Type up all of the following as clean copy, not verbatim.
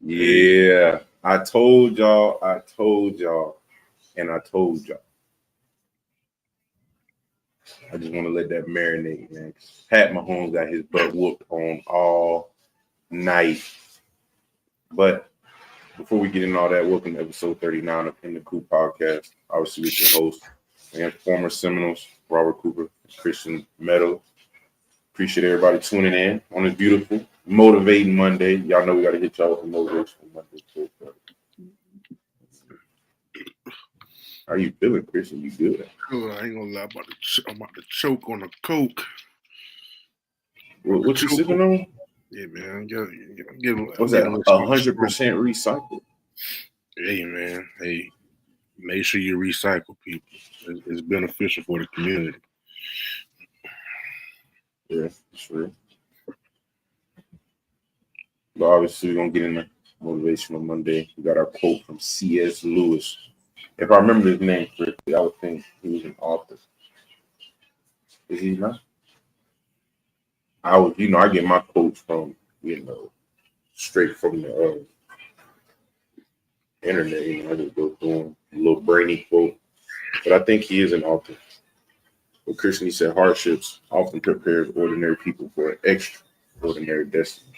Yeah, I told y'all, and I told y'all. I just want to let that marinate, man. Pat Mahomes got his butt whooped on all night. But before we get into all that, welcome to episode 39 of In the Coop podcast. Obviously, with your host and former Seminoles, Robert Cooper, Christian Meadows. Appreciate everybody tuning in on this beautiful, motivating Monday. Y'all know we got to hit y'all with the motivational Monday too. How you feeling, Christian? You good? Oh, I ain't gonna lie, I'm about to choke on a Coke. What you sipping on? Yeah, man. What's that? 100% recycled. Hey, man. Hey, make sure you recycle, people. It's beneficial for the community. Yeah, sure. But obviously, we're gonna get in the motivational Monday. We got our quote from C.S. Lewis. If I remember his name correctly, I would think he was an author. Is he not? I get my quotes from, straight from the internet. I just go through them, a little brainy quote. But I think he is an author. But Christian, he said, hardships often prepares ordinary people for an extraordinary destiny.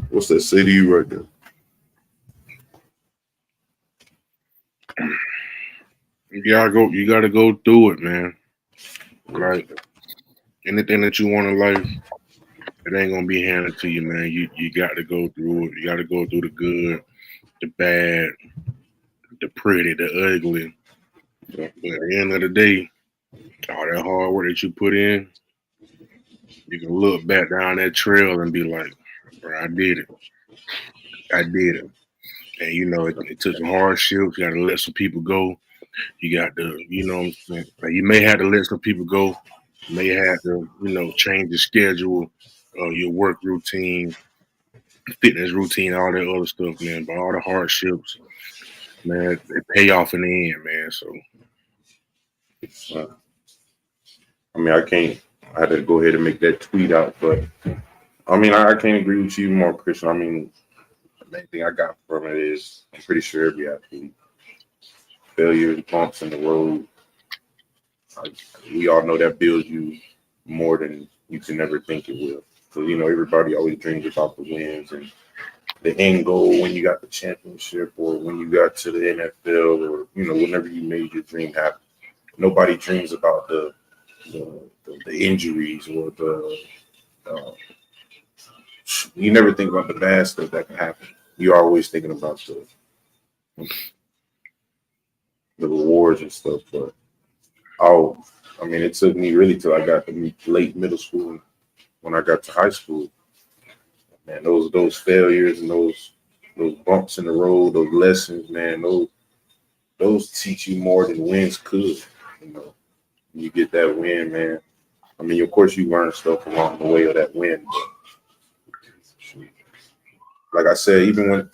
What's that say to you right there? You gotta go through it, man. Like anything that you want in life, it ain't gonna be handed to you, man. You got to go through it. You got to go through the good, the bad, the pretty, the ugly. But at the end of the day, all that hard work that you put in, you can look back down that trail and be like, bro, I did it. And it took some hardships. You got to let some people go. You got to, like you may have to let some people go. You may have to, change the schedule, your work routine, fitness routine, all that other stuff, man. But all the hardships, man, they pay off in the end, man. So, I had to go ahead and make that tweet out, but I can't agree with you more, Christian. The main thing I got from it is I'm pretty sure every athlete, failures, bumps in the road, we all know that builds you more than you can ever think it will. So, everybody always dreams about the wins and the end goal when you got the championship or when you got to the NFL or, whenever you made your dream happen. Nobody dreams about the injuries or you never think about the bad stuff that can happen. You're always thinking about the rewards and stuff. But it took me really till I got to late middle school. When I got to high school, man, those failures and those bumps in the road, those lessons, man, those teach you more than wins could. You get that win, man. Of course, you learn stuff along the way of that win. But, like I said, even when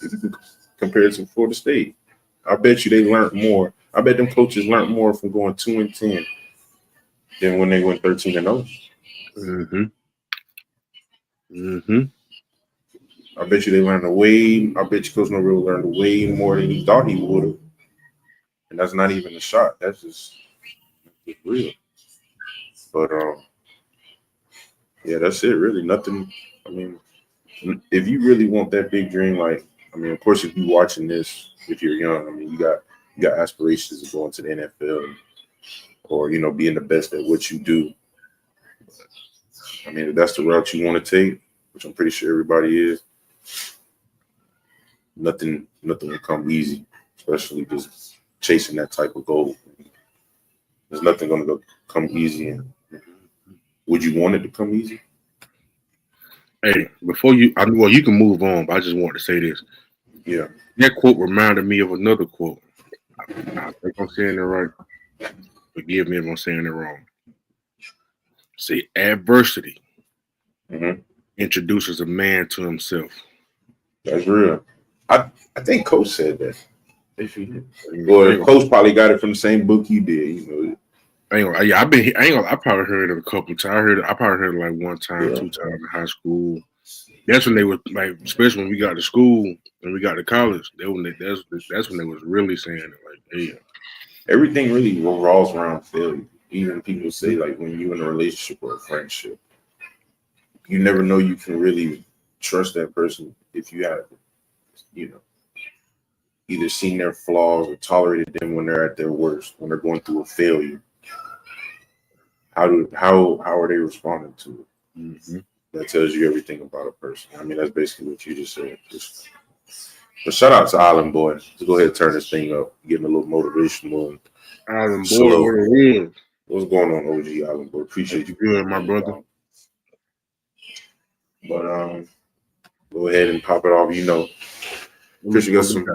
compared to Florida State, I bet you they learned more. I bet them coaches learned more from going 2-10 than when they went 13-0. I bet you they learned I bet you Coach Norville learned way more than he thought he would have. And that's not even a shot. That's just real. But yeah, that's it. Really, nothing. If you really want that big dream, of course, if you're watching this, if you're young, you got aspirations of going to the NFL or being the best at what you do. If that's the route you want to take, which I'm pretty sure everybody is, nothing will come easy, especially just chasing that type of goal. There's nothing going to come easy. And would you want it to come easy? Hey, you can move on, but I just want to say this. Yeah. That quote reminded me of another quote. I think I'm saying it right. Forgive me if I'm saying it wrong. See, adversity introduces a man to himself. That's real. I think Coach said that. If he did. Or Coach probably got it from the same book you did, I probably heard it a couple times. I probably heard it like one time, 2 times in high school. That's when they was like, especially when we got to school and we got to college. That's when they was really saying it. Like, hey, Everything really revolves around failure. Even people say like when you're in a relationship or a friendship, you never know you can really trust that person if you have, you know, either seen their flaws or tolerated them when they're at their worst, when they're going through a failure. How are they responding to it? mm-hmm. That tells you everything about a person. I mean, that's basically what you just said. But shout out to Island Boy. Let's go ahead and turn this thing up, getting a little motivational and Island boy, slow. what it is? What's going on, OG Island Boy? Appreciate you. Good, my brother. But go ahead and pop it off. You know, Chris, you got some.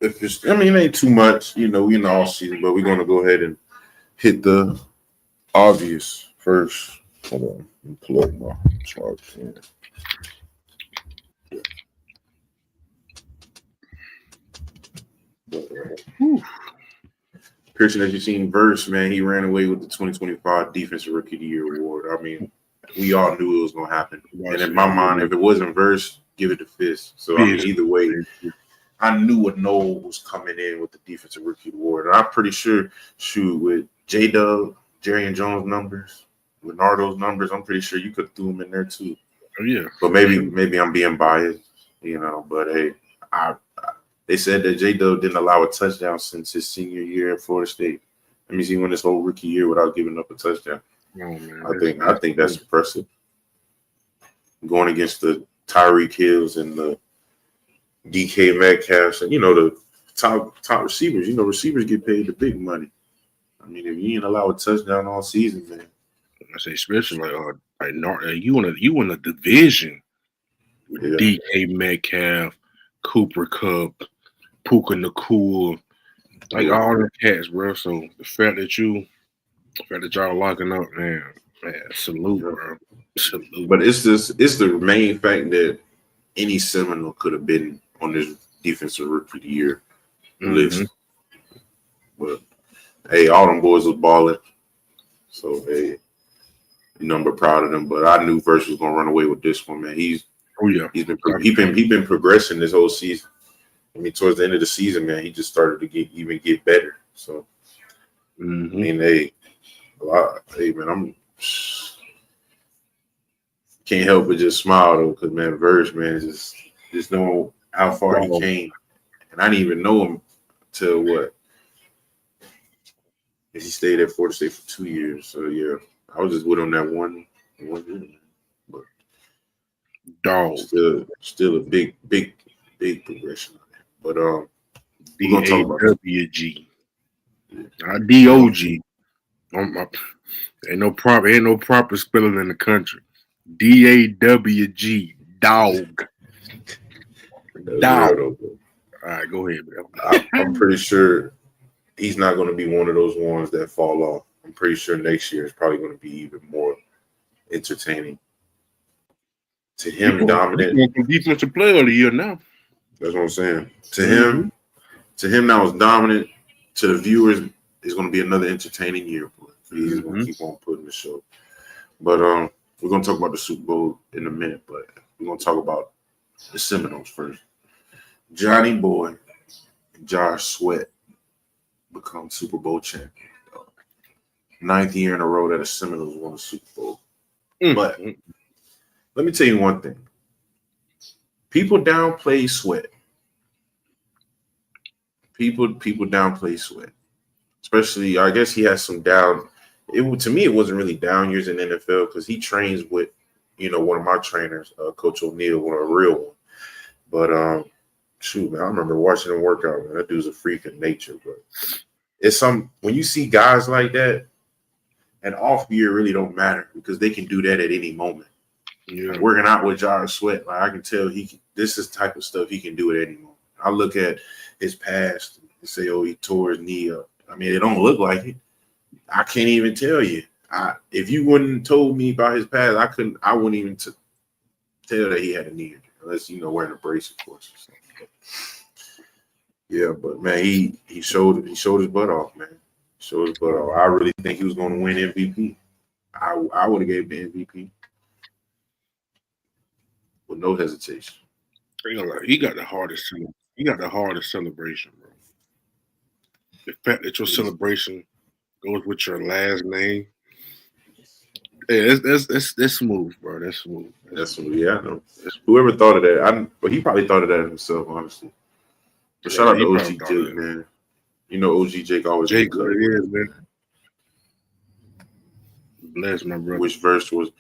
If it's, I mean, it ain't too much. You know, we in the off season, but we're gonna go ahead and hit the obvious first. Hold on, let me pull up my charge. Pearson, as you seen, Verse, man, he ran away with the 2025 Defensive Rookie of the Year award. I mean, we all knew it was gonna happen. And in my mind, if it wasn't Verse, give it to Fist. So I mean, either way, I knew what Noel was coming in with the Defensive Rookie Award. And I'm pretty sure, with J-Dub, Jerry and Jones numbers, Leonardo's numbers, I'm pretty sure you could throw him in there too. Oh, yeah. But maybe I'm being biased, you know. But hey, they said that J-Dub didn't allow a touchdown since his senior year at Florida State. Let me see, when this whole rookie year without giving up a touchdown. Oh, man, I think that's impressive. Going against the Tyreek Hills and the DK Metcalfs and, you know, the top receivers. You know, receivers get paid the big money. I mean, if you ain't allowed a touchdown all season, man. I say, especially you in a division with DK Metcalf, Cooper Cup, Puka Nakua, like all the cats, bro. So the fact that y'all locking up, man, salute, bro. Salute. But it's the main fact that any Seminole could have been on this Defensive Rookie of the Year list. But hey, all them boys was balling. So hey, nothing but proud of them. But I knew Verse was gonna run away with this one, man. He's been progressing this whole season. I mean, towards the end of the season, man, he just started to get better. So I mean, hey, man, I'm can't help but just smile though, because man, Verse, man, just know how far he came, and I didn't even know him till what? He stayed at Florida State for 2 years. So yeah, I was just with him that one year, but dog, still a big progression. But we're gonna talk about DAWG, not DOG. Ain't no proper spelling in the country. DAWG, dog. Dog. All right, go ahead, man. I'm pretty sure he's not going to be one of those ones that fall off. I'm pretty sure next year is probably going to be even more entertaining. To him, dominant. Defensive player of the year now. That's what I'm saying. To him, now is dominant. To the viewers, it's going to be another entertaining year. He's going to keep on putting the show. But we're going to talk about the Super Bowl in a minute. But we're going to talk about the Seminoles first. Johnny Boy and Josh Sweat become Super Bowl champion. 9th year in a row that the Seminoles won the Super Bowl. But let me tell you one thing. People downplay Sweat. People downplay Sweat. Especially, I guess he has some down. To me, it wasn't really down years in the NFL because he trains with, one of my trainers, Coach O'Neal, one of a real one. But shoot, man, I remember watching him work out. Man, that dude's a freak of nature. But it's when you see guys like that, an off year really don't matter because they can do that at any moment. Yeah. Like working out with Josh Sweat, like I can tell this is the type of stuff he can do at any moment. I look at his past and say, oh, he tore his knee up. I mean, it don't look like it. I can't even tell you. If you wouldn't told me about his past, I wouldn't even tell that he had a knee injury unless wearing a brace, of course. Yeah, but man, he showed his butt off, man. Showed his butt off. I really think he was going to win MVP. I would have gave the MVP. with no hesitation. He got the hardest. He got the hardest celebration, bro. The fact that your celebration goes with your last name. Yeah, that's smooth, bro. That's smooth. Yeah, I know. Whoever thought of that, but he probably thought of that himself, honestly. But shout out to OG Jake, man. You know, OG Jake always Jake, what it is, man. Bless my brother. Which verse was,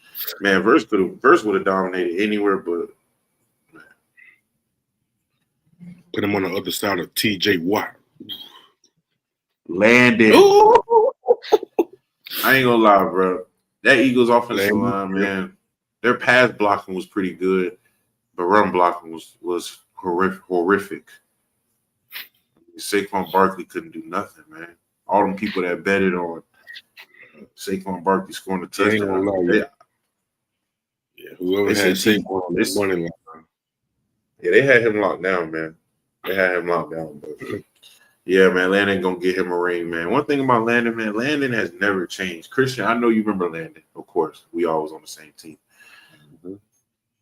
man? Verse would have dominated anywhere, but man. Put him on the other side of TJ Watt. Landon. I ain't gonna lie, bro. That Eagles offensive line, man, their pass blocking was pretty good, but run blocking was horrific. Saquon Barkley couldn't do nothing, man. All them people that betted on Saquon Barkley scoring a touchdown. Whoever had Saquon, this money line. Yeah, they had him locked down, man. They had him locked down, but yeah, man, Landon gonna get him a ring, man. One thing about Landon, man, Landon has never changed. Christian, I know you remember Landon, of course. We always on the same team. Mm-hmm.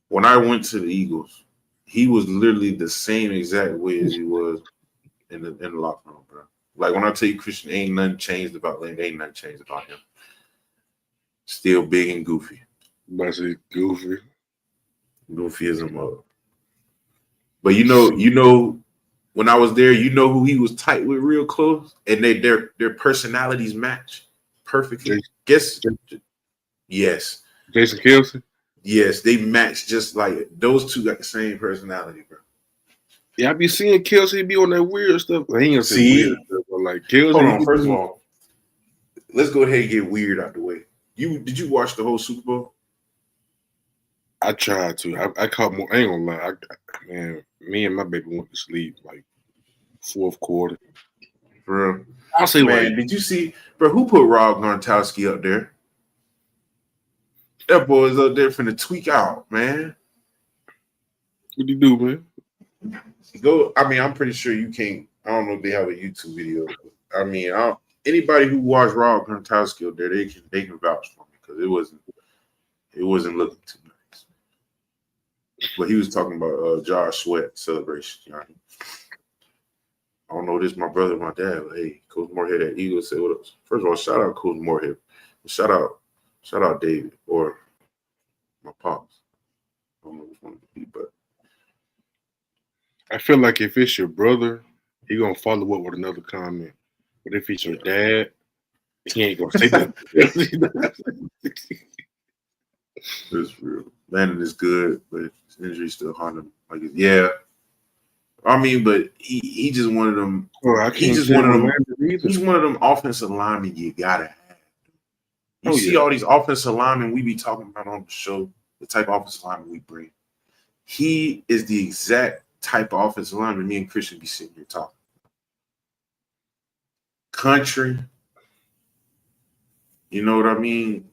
When I went to the Eagles, he was literally the same exact way as he was in the locker room, bro. Like when I tell you, Christian, ain't nothing changed about Landon. Ain't nothing changed about him. Still big and goofy. Goofy. Goofy as a mother. But you know. When I was there, you know who he was tight with real close, and their personalities match perfectly. Yes. Jason Kelce? Yes, they match just like those two got the same personality, bro. Yeah, I be seeing Kelce be on that weird stuff. He ain't gonna say weird stuff, but like Kelce. Hold on, first of all, let's go ahead and get weird out the way. Did you watch the whole Super Bowl? I tried to. I caught more. I ain't gonna lie. Man, me and my baby went to sleep like fourth quarter. For real. I'll say, man, did you see, bro? Who put Rob Gronkowski up there? That boy's up there finna tweak out, man. What do you do, man? I'm pretty sure you can't. I don't know if they have a YouTube video. I mean, anybody who watched Rob Gronkowski up there, they can vouch for me because it wasn't looking too nice. But he was talking about Josh Sweat celebration. You know? I don't know this, my brother, my dad. But hey, Coach Moorhead at Eagles said what else? First of all, shout out Coach Moorhead. Shout out David or my pops. I don't know which one it would be, but I feel like if it's your brother, he gonna follow up with another comment. But if it's your dad, he ain't gonna say that. It's real. Landon is good, but his injury still haunting him. Like, yeah. I mean, but he just one of them. He's one of them offensive linemen you gotta have. You see all these offensive linemen we be talking about on the show, the type of offensive lineman we bring. He is the exact type of offensive lineman me and Christian be sitting here talking. Country. You know what I mean?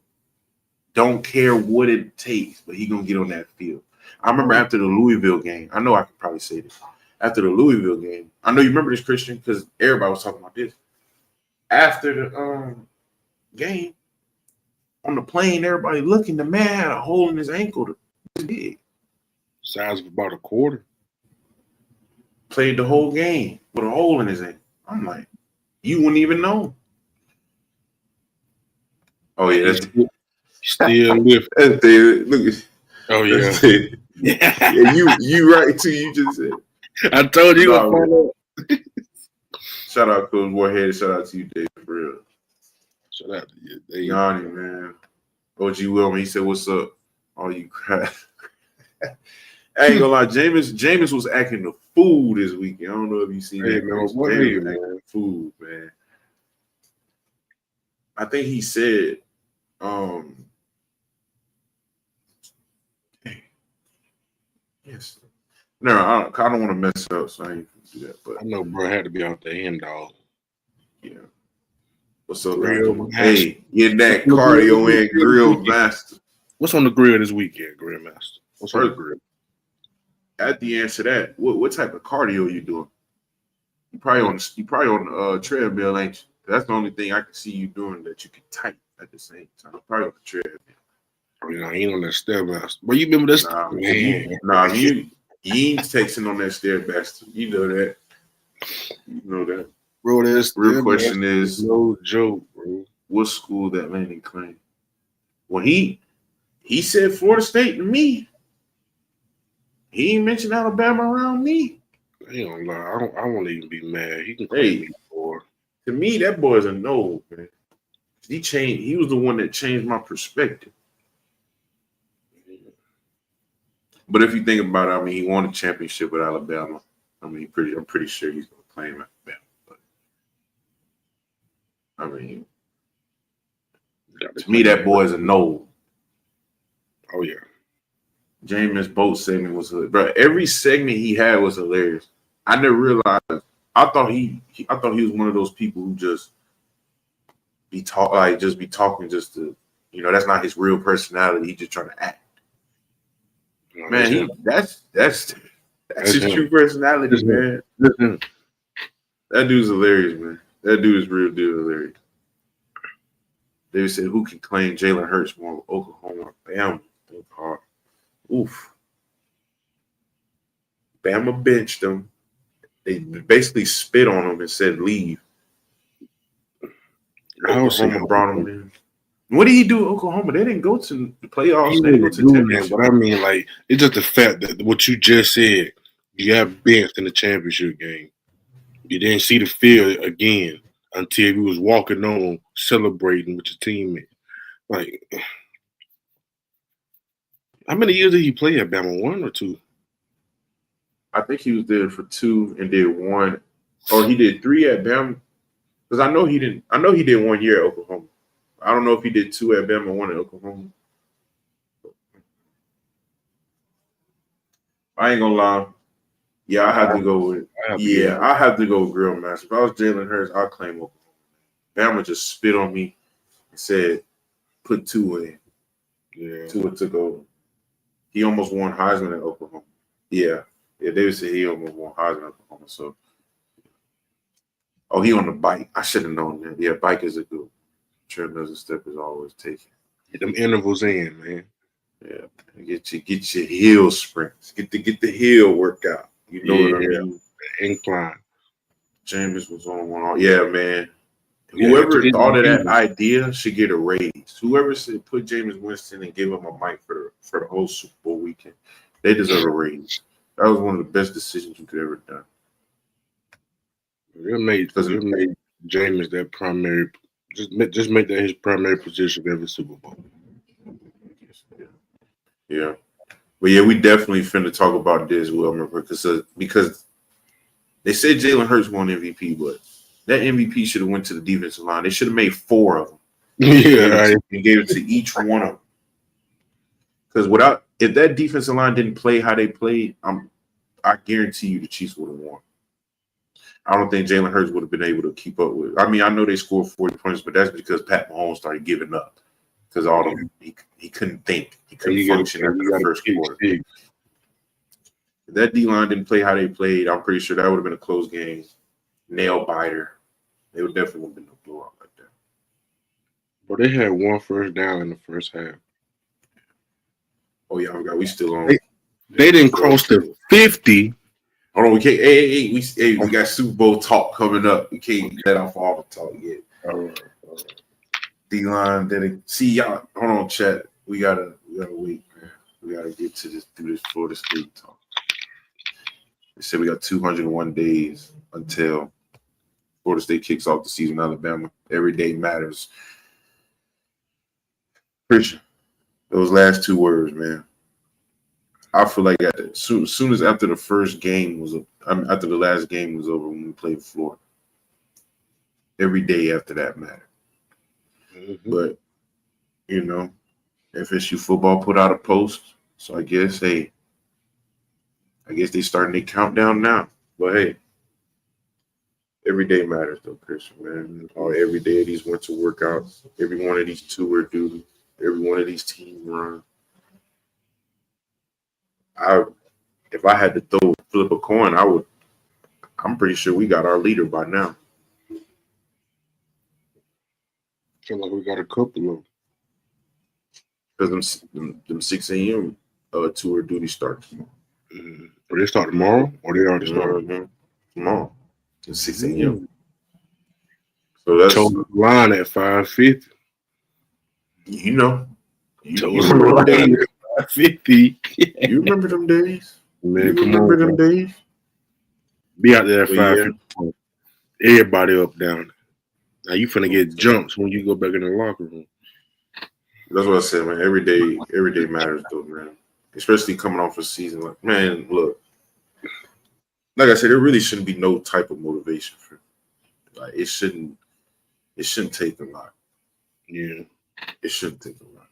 Don't care what it takes, but he gonna get on that field. I remember after the Louisville game, I know I can probably say this. After the Louisville game, I know you remember this, Christian, because everybody was talking about this. After the game, on the plane, everybody looking, the man had a hole in his ankle. This big. Size of about a quarter. Played the whole game with a hole in his ankle. I'm like, you wouldn't even know. Oh, yeah, that's still lift. That's David. Look at. Oh yeah. Yeah, you right too. You just said. I told you. Shout out Coach Warhead. Shout out to you, David, for real. Shout out to you, David. Yanni, man. OG Wilman, he said, "What's up?" Oh, you crap. I ain't gonna lie, Jameis was acting the fool this weekend. I don't know if you seen that. Man, acting the fool, man. I think he said, yes. No, I don't want to mess it up, so I ain't gonna do that. But I know, bro, had to be out there end dog. Yeah. What's up, hey, get that cardio in, grill master. What's on the grill this weekend, grill master? What's on the grill? At the answer to that, what type of cardio you doing? You probably on the treadmill, ain't you? That's the only thing I can see you doing that you can type at the same time. Probably on the treadmill. Oh, yeah, he ain't on that Stairmaster. But you remember this? Nah, Man. nah, you ain't texting on that Stairmaster. You know that. You know that. Bro, that Real Stairmaster question is is, no joke, bro. what school that Landon claimed? Well, he said Florida State to me. He ain't mentioned Alabama around me. I ain't gonna lie. I won't even be mad. He can claim Hey, me for. to me, that boy's a no, man. He changed. He was the one that changed my perspective. But if you think about it, I mean, he won a championship with Alabama. I mean, I'm pretty sure he's going to claim Alabama. But I mean, to me, that boy's a no. Oh yeah. Jameis Boat segment was hilarious. Bro, every segment he had was hilarious. I never realized. I thought he was one of those people who just be talking just to, that's not his real personality. He just trying to act. No, Man, that's his him. true personality, man. Listen. That dude's hilarious, man. That dude is real deal hilarious. They said, who can claim Jalen Hurts more? Oklahoma, Bama. Hard. Oof. Bama benched him. They basically spit on him and said leave. Oklahoma brought him in. What did he do at Oklahoma? They didn't go to the playoffs. They didn't go to the championship. But I mean, like, it's just the fact that what you just said, you got benched in the championship game. You didn't see the field again until you was walking on celebrating with your teammate. Like, how many years did he play at Bama? 1 or 2? I think he was there for 2 and did 1, or he did 3 at Bama. Because I know he didn't. I know he did 1 year at Oklahoma. I don't know if he did 2 at Bama, 1 at Oklahoma. I ain't gonna lie. Yeah, I have to go with. I have to go with Grill Master. If I was Jalen Hurts, I'll claim Oklahoma. Bama just spit on me and said, "Put 2 in." Yeah, Tua took over. He almost won Heisman at Oklahoma. Yeah. David said he almost won Heisman at Oklahoma. So, he on the bike. I should have known that. Yeah, bike is a good. Treadmills step is always taken. Get them intervals in, man. Yeah, get your heel sprints. Get the heel workout. You know what I mean? Incline. Jameis was on one. Yeah, man. Whoever thought of that idea should get a raise. Whoever said put Jameis Winston and give him a mic for the whole Super Bowl weekend, they deserve a raise. That was one of the best decisions you could ever done. It made Jameis that primary. Just make that his primary position every Super Bowl. Yeah. But yeah, we definitely finna talk about this, Wilmer, because they said Jalen Hurts won MVP, but that MVP should have went to the defensive line. They should have made 4 of them. Yeah, and gave it to each one of them. Because if that defensive line didn't play how they played, I guarantee you the Chiefs would have won. I don't think Jalen Hurts would have been able to keep up with. I mean, I know they scored 40 points, but that's because Pat Mahomes started giving up because he couldn't think, he couldn't function after the first quarter. If that D line didn't play how they played, I'm pretty sure that would have been a close game, nail biter. They would definitely have been a blowout like that. But they had 1 first down in the first half. Oh yeah, we still on. They didn't cross the 50. Hold on, we can't. Hey, we got Super Bowl talk coming up. We can't let off all the talk yet. All right. D-line didn't see y'all. Hold on, chat. We gotta wait, man. We gotta get to this through this Florida State talk. They said we got 201 days until Florida State kicks off the season. Alabama. Every day matters. Christian, those last 2 words, man. I feel like as soon as after the first game was after the last game was over when we played Florida, every day after that mattered. Mm-hmm. But FSU football put out a post, so I guess they starting their countdown now. But hey, every day matters though, Christian, man. Every day of these winter workouts, every one of these tour duty, every one of these team runs. If I had to flip a coin, I'm pretty sure we got our leader by now. Feel like we got a couple of them. because them 6 a.m. Tour duty starts. Or they start tomorrow, or they already started? Mm-hmm. Tomorrow at 6 a.m. Mm. So that's Told the line at 5:50. you know, Told you the remember them line days. at 5:50. You remember them days. Man, You come remember on, them bro. days. Be out there at But yeah, 5:50. Everybody up down. Now you finna get jumps when you go back in the locker room. that's what I said, man. Every day matters, though, man. Especially coming off a season like, man, look, like I said, there really shouldn't be no type of motivation for like it shouldn't take a lot. Yeah. It shouldn't take a lot.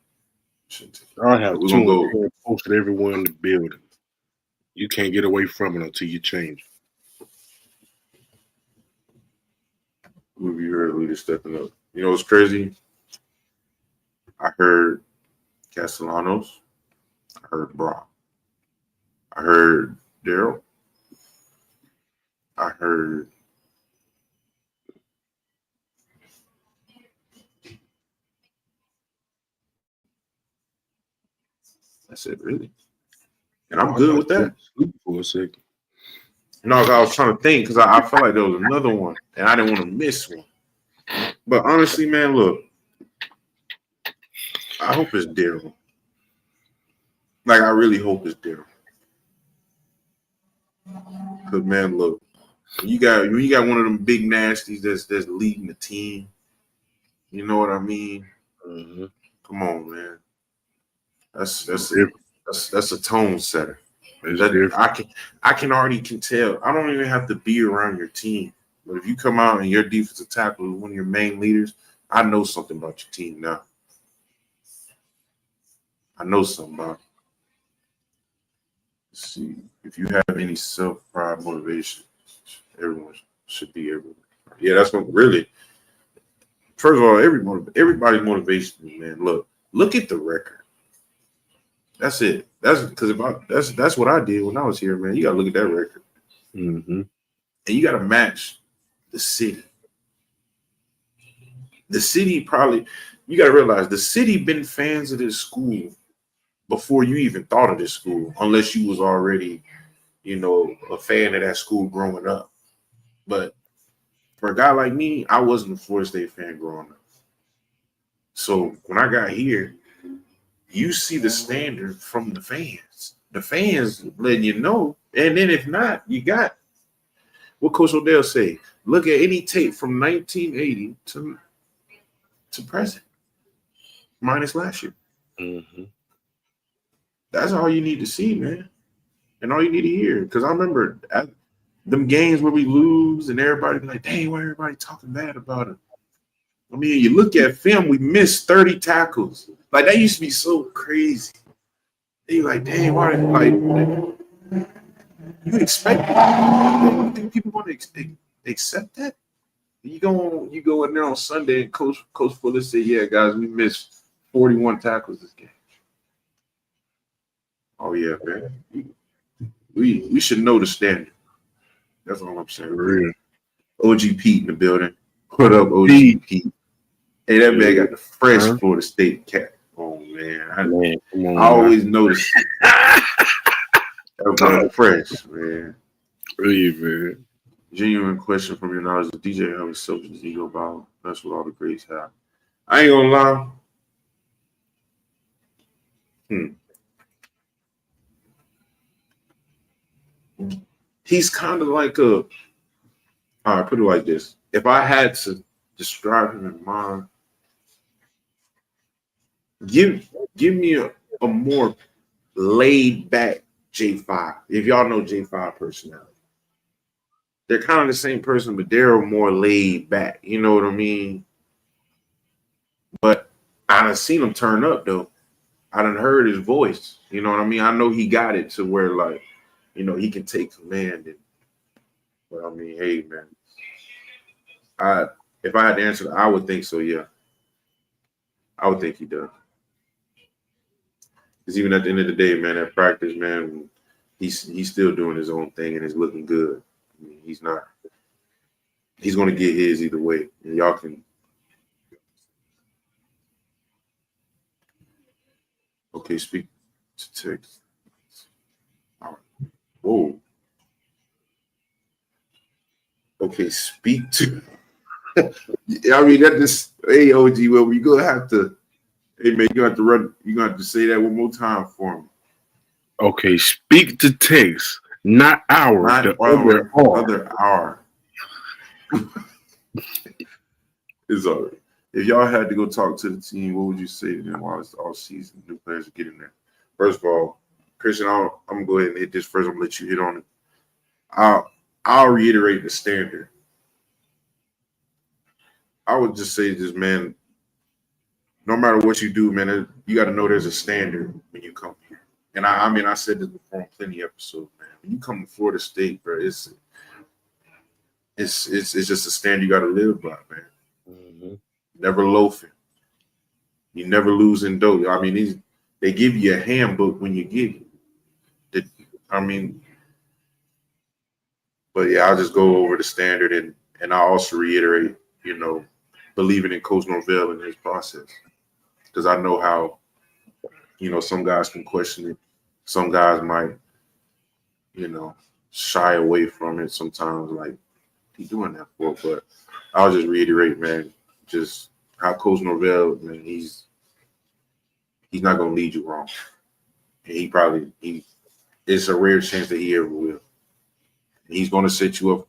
It shouldn't take a I lot. have We're two gonna and go. 10 posted everywhere in the building. You can't get away from it until you change. We'll be here leader stepping up. You know what's crazy? I heard Castellanos. I heard Brock. I heard Daryl. I heard I said, really? And I'm I good thought with you that. were asleep for a second. No, I was trying to think because I felt like there was another one and I didn't want to miss one. But honestly, man, look, I hope it's Daryl. Like, I really hope it's Daryl. Because, man, look, when you got one of them big nasties that's leading the team, you know what I mean? Mm-hmm. Come on, man. That's It's that's a different. that's a tone setter. It's That different. I can already can tell. I don't even have to be around your team. But if you come out and your defensive tackle is one of your main leaders, I know something about your team now. I know something about it. Let's see. If you have any self-pride motivation, everyone should be everywhere. Yeah, that's what really. First of all, everybody's motivation, man. Look at the record. That's it. That's because that's what I did when I was here, man. You gotta look at that record, Mm-hmm. and you gotta match the city. The city probably you gotta realize the city been fans of this school before you even thought of this school, unless you was already, a fan of that school growing up. But for a guy like me, I wasn't a Florida State fan growing up. So when I got here, you see the standard from the fans. The fans letting you know. And then if not, you got what Coach Odell say. Look at any tape from 1980 to present, minus last year. Mm-hmm. That's all you need to see, man. And all you need to hear. Because I remember them games where we lose and everybody be like, dang, why everybody talking bad about it? I mean, you look at film, we missed 30 tackles. Like, that used to be so crazy. They like, dang, why? Like, you expect that? You think people want to accept that? You go in there on Sunday and Coach Fuller say, yeah, guys, we missed 41 tackles this game. Oh, yeah, man. We should know the standard. That's all I'm saying. For real. OG Pete in the building. Put up OG Pete. Hey, that man got the fresh Florida State cap. Oh man, Come on, I always notice that boy fresh, man. Really, man. Genuine question from your knowledge of DJ how his selfish ego about. That's what all the greats have. I ain't gonna lie. He's kind of like a. All right, put it like this: if I had to describe him in mind, give me a more laid back J5. If y'all know J5 personality, they're kind of the same person, but they're more laid back. You know what I mean? But I done seen him turn up though. I done heard his voice. You know what I mean? I know he got it to where like, he can take command. But I mean, hey man, if I had to answer, I would think so. Yeah, I would think he does. Because even at the end of the day, man, at practice, man, he's still doing his own thing and it's looking good. I mean, he's not. He's going to get his either way, and y'all can. Okay, speak to text. All right. Whoa. Okay, speak to. I mean, that just, hey, OG, well, you gonna have to, hey, man, you gonna have to run, you gonna have to say that one more time for me. Okay, speak to text, not hour. Not The hour, other R. other hour. It's all right. If y'all had to go talk to the team, what would you say to them while it's all season? New players are getting there. First of all, Christian, I'm gonna go ahead and hit this first. I'm gonna let you hit on it. I'll reiterate the standard. I would just say this, man. No matter what you do, man, you got to know there's a standard when you come here. And I mean, I said this before on plenty of episodes, man. When you come to Florida State, bro, it's just a standard you got to live by, man. Mm-hmm. Never loafing. You never losing dough. I mean, they give you a handbook when you get it. But yeah, I'll just go over the standard and I'll also reiterate, believing in Coach Norvell and his process. Because I know how, some guys can question it. Some guys might, shy away from it sometimes, like, he's doing that for. But I'll just reiterate, man, just how Coach Norvell, man, he's not going to lead you wrong. And it's a rare chance that he ever will. And he's going to set you up.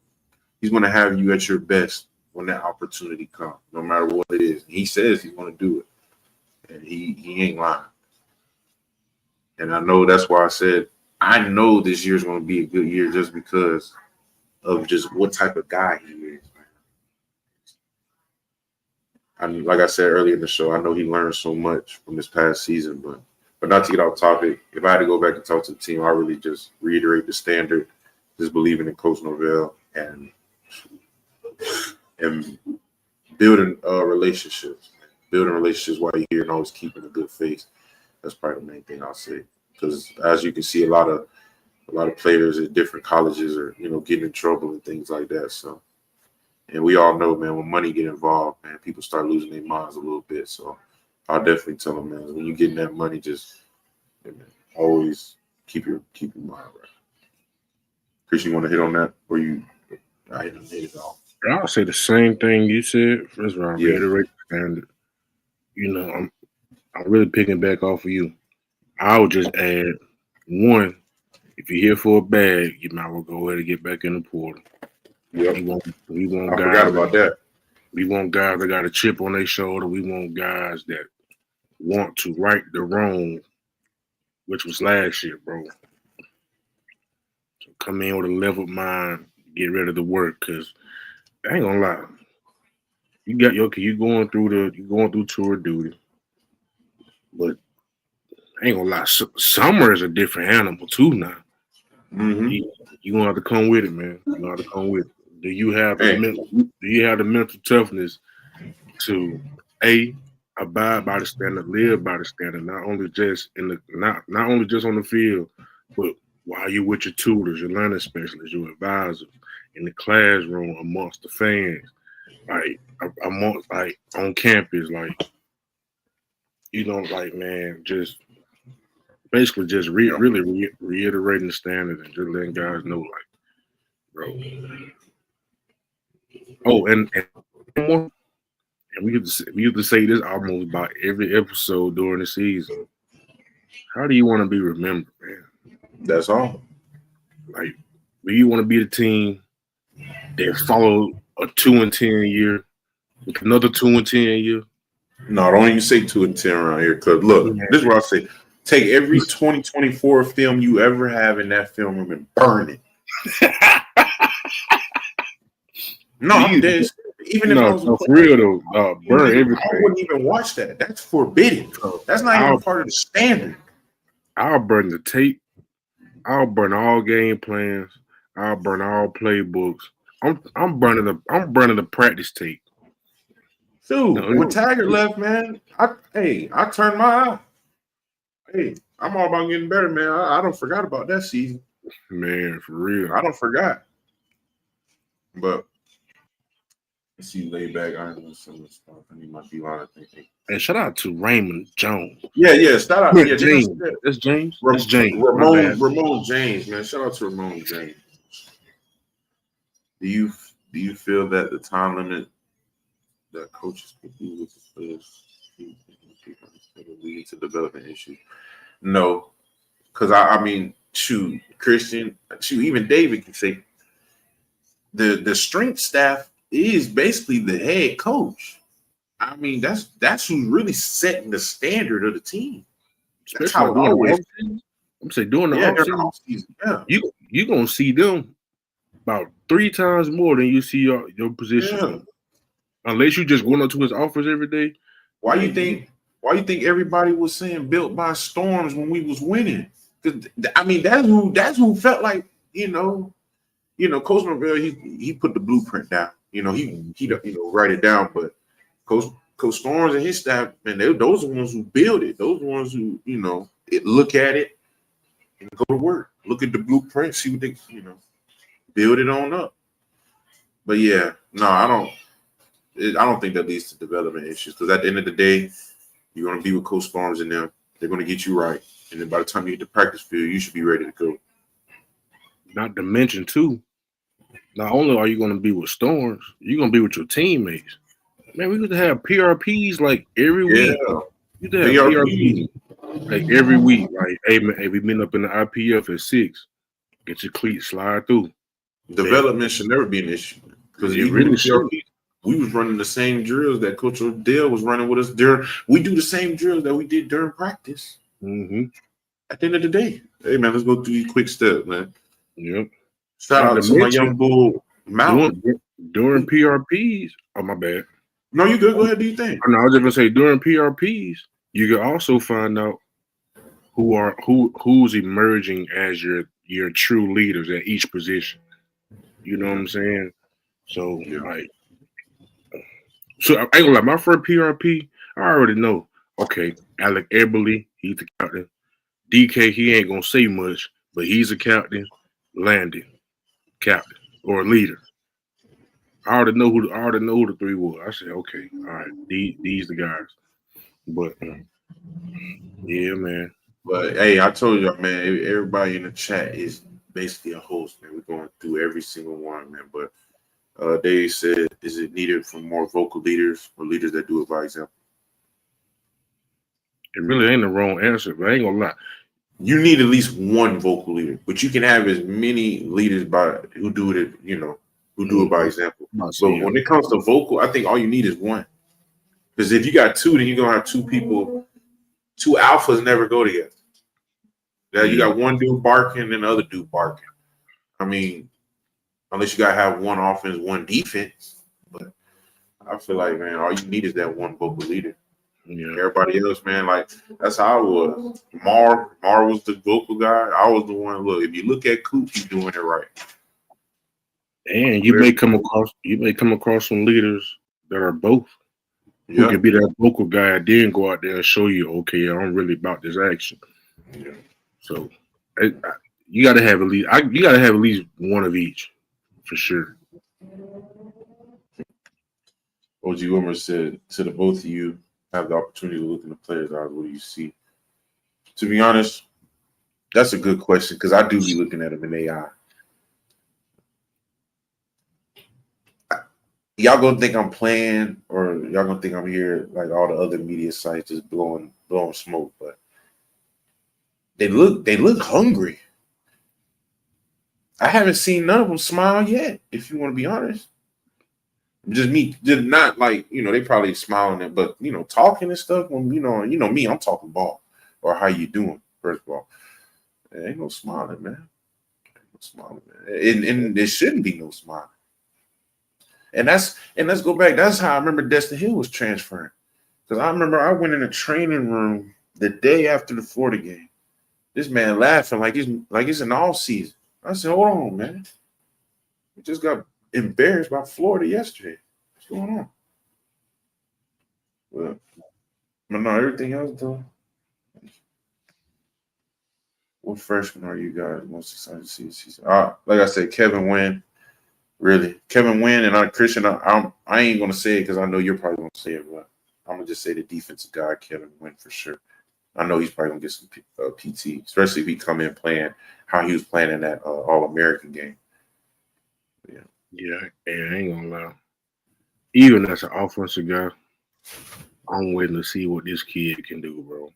He's going to have you at your best when that opportunity comes, no matter what it is. And he says he's going to do it. And he ain't lying. And I know that's why I said I know this year's going to be a good year just because of just what type of guy he is. And like I said earlier in the show, I know he learned so much from this past season, but not to get off topic, if I had to go back and talk to the team, I really just reiterate the standard, just believing in Coach Norvell and building relationships. Building relationships while you're here and always keeping a good face. That's probably the main thing I'll say. Because as you can see, a lot of players at different colleges are, getting in trouble and things like that. So, and we all know, man, when money get involved, man, people start losing their minds a little bit. So I'll definitely tell them, man, when you're getting that money, just always keep your mind right. Chris, you want to hit on that, or I hit it off? I'll say the same thing you said. First of all, Yeah. reiterate the standard. I'm really picking back off of you. I would just add one. If you're here for a bag, you might well go ahead and get back in the portal. Yep. We want I guys forgot about that. We want guys that got a chip on their shoulder. We want guys that want to right the wrong, which was last year, bro. So come in with a level mind, get rid of the work, because I ain't gonna lie. You going through tour duty, but I ain't gonna lie. Summer is a different animal too now. Mm-hmm. You gonna have to come with it, man. You gonna have to come with it. Do you have the mental toughness to abide by the standard, live by the standard, not only just not only just on the field, but while you with your tutors, your learning specialists, your advisors, in the classroom, amongst the fans, like on campus, man, just basically just really reiterating the standard and just letting guys know, bro. Oh, and more. And we used to say this almost about every episode during the season. How do you want to be remembered, man? That's all. Like, do you want to be the team that followed a 2-10 year with another 2-10 year? No, don't even say 2-10 around here. Because look, this is what I say: take every 2024 film you ever have in that film room and burn it. No, I'm dead. Even if I was for real though, burn everything. I wouldn't even watch that. That's forbidden. That's not even part of the standard. I'll burn the tape. I'll burn all game plans. I'll burn all playbooks. I'm burning the practice tape. Dude, when Taggart left, man, I turned my eye. Hey, I'm all about getting better, man. I don't forgot about that season. Man, for real. I don't forgot. But see laid back. I ain't some stuff. I need my D-line. I think. And shout out to Raymond Jones. Yeah. Shout out. Yeah, James. That's James. That's James. Ramon James, man. Shout out to Ramon James. Do you feel that the time limit that coaches can do with the players leading to development issues? No, because I mean, Christian, even David can say the strength staff is basically the head coach. I mean, that's who's really setting the standard of the team. That's Especially how it always. I'm saying during the offseason, yeah. You gonna see them about 3 times more than you see your position. Yeah. Unless you just going up to his office every day. Why you think everybody was saying built by storms when we was winning? Because I mean that's who felt like, Coach Norvell, he put the blueprint down. He write it down, but Coach Storms and his staff, man, those are the ones who build it. Those are the ones who, look at it and go to work. Look at the blueprint, see what they, build it on up. But yeah, no, I don't think that leads to development issues, because at the end of the day, you're going to be with Coach Storms and them. They're going to get you right. And then by the time you hit the practice field, you should be ready to go. Not to mention, too, not only are you going to be with Storms, you're going to be with your teammates. Man, we used to have PRPs like every week. We used to have PRPs like every week. Like, hey, man, we been up in the IPF at 6. Get your cleats, slide through. Development should never be an issue, because it really should. We was running the same drills that Coach Odell was running with us. We do the same drills that we did during practice. Mm-hmm. At the end of the day, hey man, let's go through these quick steps, man. Yep. Shout out to my young bull Mountain. During PRPs. Oh, my bad. No, you good. Go ahead. Do you think? No, I was just gonna say during PRPs, you can also find out who's emerging as your true leaders at each position. You know what I'm saying? So so I ain't gonna lie, my first PRP, I already know. Okay, Alec Eberly, he's the captain. DK, he ain't gonna say much, but he's a captain. Landon, captain or leader. I already know who the 3 was. I said, okay, all right, these the guys. But yeah, man. But hey, I told you, man, everybody in the chat is basically a host, man. We're going through every single one, man. But they said, is it needed for more vocal leaders or leaders that do it by example? It really ain't the wrong answer, but I ain't gonna lie. You need at least one vocal leader, but you can have as many leaders who do it, who do it by example. But when it comes to vocal, I think all you need is one. Because if you got 2, then you're gonna have 2 people. 2 alphas never go together. Now you got one dude barking and the other dude barking. I mean, unless you gotta have one offense, one defense. But I feel like, man, all you need is that one vocal leader. Yeah. Everybody else, man, like that's how I was. Mar was the vocal guy. I was the one. Look, if you look at Coop, he's doing it right. And you may come across some leaders that are both. Who can be that vocal guy, then go out there and show you, okay, I'm really about this action. Yeah. So you got to have at least one of each, for sure. OG Wilmer said, to the both of you, have the opportunity to look in the players' eyes. What do you see? To be honest, that's a good question, because I do be looking at them in AI. Y'all gonna think I'm playing, or y'all gonna think I'm here like all the other media sites just blowing smoke, but they look hungry. I haven't seen none of them smile yet, if you want to be honest. Just not like, they probably smiling, but talking and stuff. When me, I'm talking ball, or how you doing, first of all. There ain't no smiling, man. And there shouldn't be no smiling. And let's go back. That's how I remember Destin Hill was transferring. Because I remember I went in a training room the day after the Florida game. This man laughing like it's an off season. I said, hold on, man. We just got embarrassed by Florida yesterday. What's going on? Well, but no, everything else though. What freshman are you guys most excited to see this season? Like I said, Kevin Wynn. Really, Kevin Wynn and Christian. I ain't gonna say it because I know you're probably gonna say it, but I'm gonna just say the defensive guy, Kevin Wynn, for sure. I know he's probably gonna get some PT, especially if he come in playing how he was playing in that All-American game. Yeah, and I ain't gonna lie. Even as an offensive guy, I'm waiting to see what this kid can do, bro.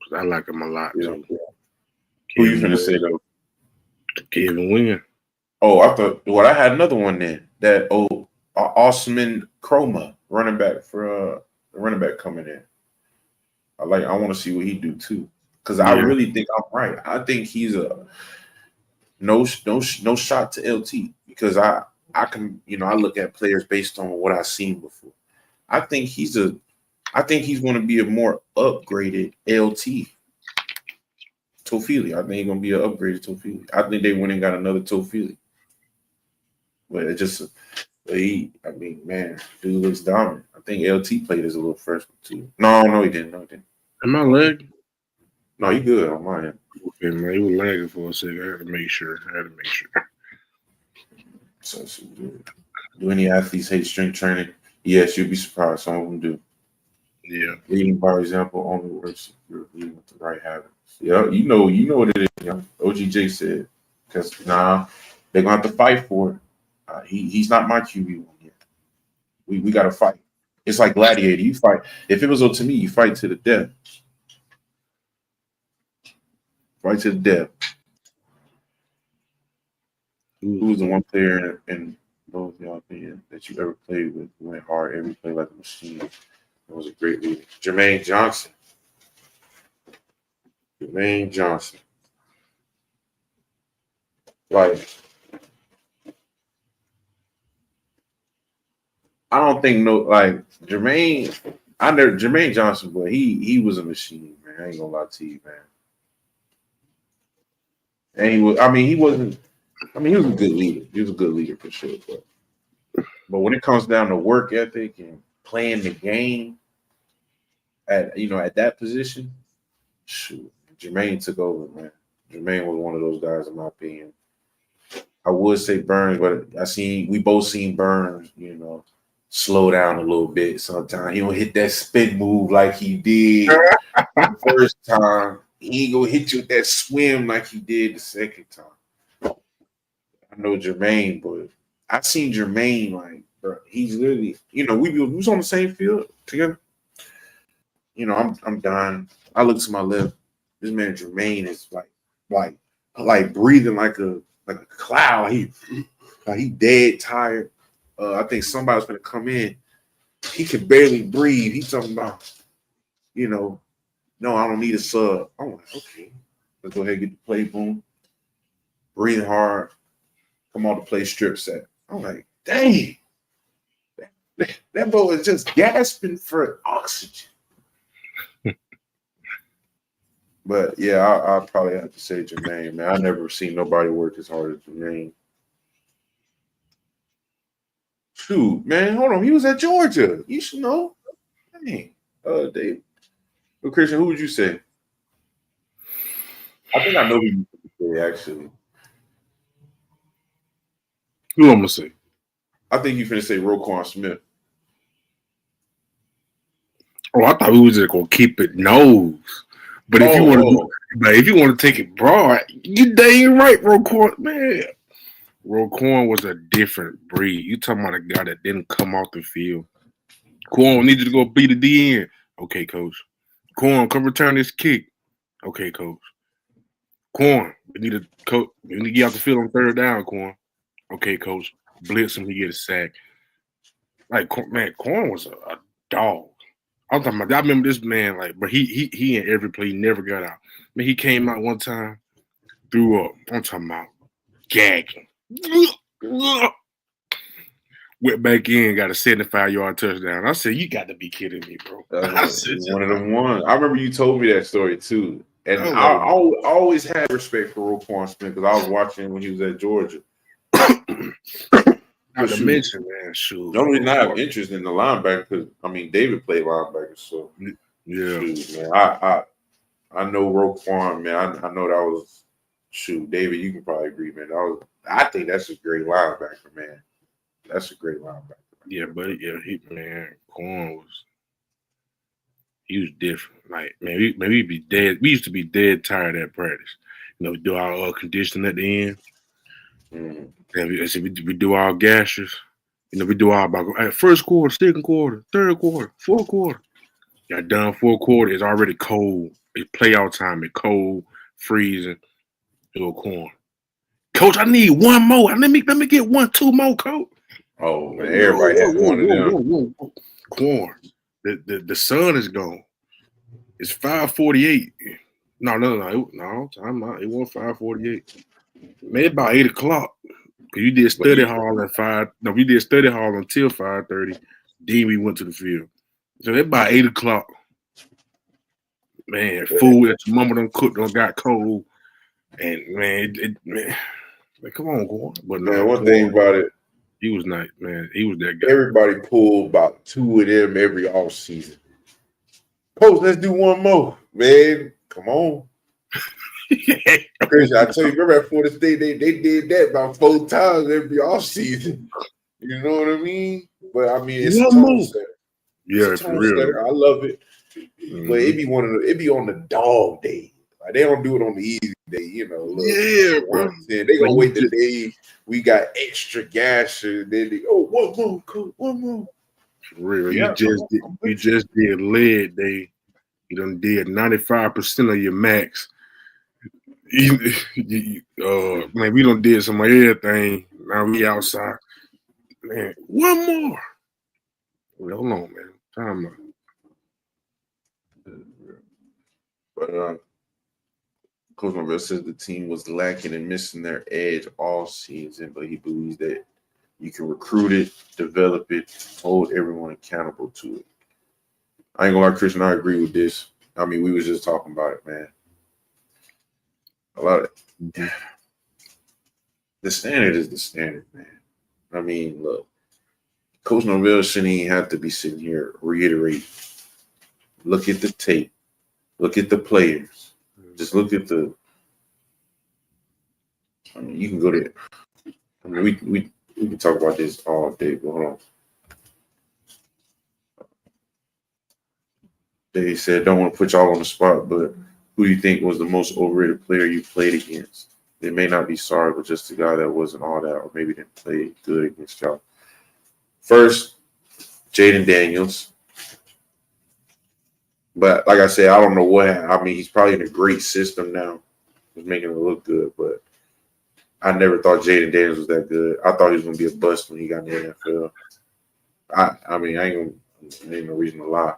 Cause I like him a lot too. Who you finna say though? Kevin Wynn. Oh, I thought. Well, I had another one then. That Osman Chroma, running back for the running back coming in. I want to see what he do too, because I really think I'm right. I think he's a no shot to LT, because I can, I look at players based on what I've seen before. I think he's going to be a more upgraded LT. Tofili. I think he's going to be an upgraded Tofili. I think they went and got another Tofili. But it just, man, dude looks dominant. I think LT played as a little freshman too. No, he didn't. Am I lagging? No, he good on my end. Okay, man, he was lagging for a second. I had to make sure. So do any athletes hate strength training? Yes, you'd be surprised. Some of them do. Yeah. Leading by example only works if you're leading with the right habits. Yeah, you know what it is. OGJ said, because they're gonna have to fight for it. He's not my QB1 yet. We got to fight. It's like Gladiator. You fight. If it was up to me, you fight to the death. Fight to the death. Who was the one player in both y'all opinion that you ever played with who went hard every play like a machine? That was a great leader. Jermaine Johnson. Like, I don't think Jermaine Johnson, but he was a machine, man. I ain't gonna lie to you, man. And he was a good leader. He was a good leader for sure. But when it comes down to work ethic and playing the game at that position, shoot, Jermaine took over, man. Jermaine was one of those guys, in my opinion. I would say Burns, but we both seen Burns, slow down a little bit sometimes. He don't hit that spin move like he did the first time. He ain't gonna hit you with that swim like he did the second time. I know Jermaine, but I seen Jermaine, like, bro, he's literally, we was on the same field together. I'm dying. I look to my left. This man Jermaine is like breathing like a cloud. He dead tired. I think somebody's gonna come in. He can barely breathe. He's talking about, no, I don't need a sub. I'm like, okay, let's go ahead and get the play. Boom, breathe hard. Come on to play strip set. I'm like, dang, that boy is just gasping for oxygen. But yeah, I probably have to say Jermaine, man. I never seen nobody work as hard as Jermaine. Shoot, man, hold on. He was at Georgia. You should know. Dang. Dave. Well, Christian, who would you say? I think I know who you would say, actually. Who I'm gonna say? I think you're finna say Roquan Smith. Oh, I thought we was just gonna keep it nose. But if you want to take it broad, you dang right, Roquan, man. Roquan was a different breed. You talking about a guy that didn't come off the field. Quan, need you to go beat the DN. Okay, coach. Quan, come return this kick. Okay, coach. Quan, we need to get out the field on third down, Quan. Okay, coach. Blitz him, he get a sack. Like, man, Quan was a dog. I'm talking about. I remember this man, but he in every play, he never got out. Man, he came out one time, threw up. I'm talking about gagging. Went back in, got a 75-yard touchdown. I said, "You got to be kidding me, bro!" One of them ones. I remember you told me that story too, and I always had respect for Roquan Smith because I was watching when he was at Georgia. Not to mention, man, shoot. The only reason I have interest in the linebacker because David played linebacker, so yeah, shoot, man. I know Roquan, man. I know that was shoot, David, you can probably agree, man. I think that's a great linebacker, man. That's a great linebacker. Yeah, but Corn he was different. Like, man, we'd be dead. We used to be dead tired at practice. We do our conditioning at the end. Mm. And we do our gashes. We do our about first quarter, second quarter, third quarter, fourth quarter. Got done fourth quarter. It's already cold. It's playoff time. It's cold, freezing. Little Corn. Coach, I need one more. Let me get 2 more, Coach. Oh man, everybody had one of them. Whoa. Corn. The sun is gone. It's 5:48. No. Time out. It wasn't 5:48. Maybe about 8:00. Cause you did study hall at 5. No, we did study hall until 5:30. Then we went to the field. So it's about 8:00. Man, food that your mama done cooked done got cold. And man, come on, Corn. But man, one thing about it, he was nice, man. He was that guy. Everybody pulled about 2 of them every off season. Coach, let's do one more, man. Come on. Christian, I tell you, remember at Florida State, they did that about 4 times every off season. You know what I mean? But I mean, it's a tone setter. Yeah, it's a tone setter. I love it. Mm-hmm. But it be on the dog day. Like they don't do it on the easy day, bro. They gonna wait the day we got extra gas, and then one more, coach, one more. For real, yeah, you just did lead day. You done did 95% of your max. Man, we done did some of everything. Now we outside. Man, one more. Wait, hold on, man. Time out. But Coach Norvell says the team was lacking and missing their edge all season, but he believes that you can recruit it, develop it, hold everyone accountable to it. I ain't gonna lie, Christian, I agree with this. I mean, we was just talking about it, man. A lot of the standard is the standard, man. I mean, look, Coach Norvell shouldn't even have to be sitting here reiterating. Look at the tape. Look at the players. Just look at the. I mean, you can go there. I mean, we can talk about this all day, but hold on. They said, don't want to put y'all on the spot, but who do you think was the most overrated player you played against? They may not be sorry, but just a guy that wasn't all that, or maybe didn't play good against y'all. First, Jaden Daniels. But like I said, I don't know what happened. I mean, he's probably in a great system now. He's making it look good, but I never thought Jaden Daniels was that good. I thought he was going to be a bust when he got in the NFL. I mean, I ain't no reason to lie.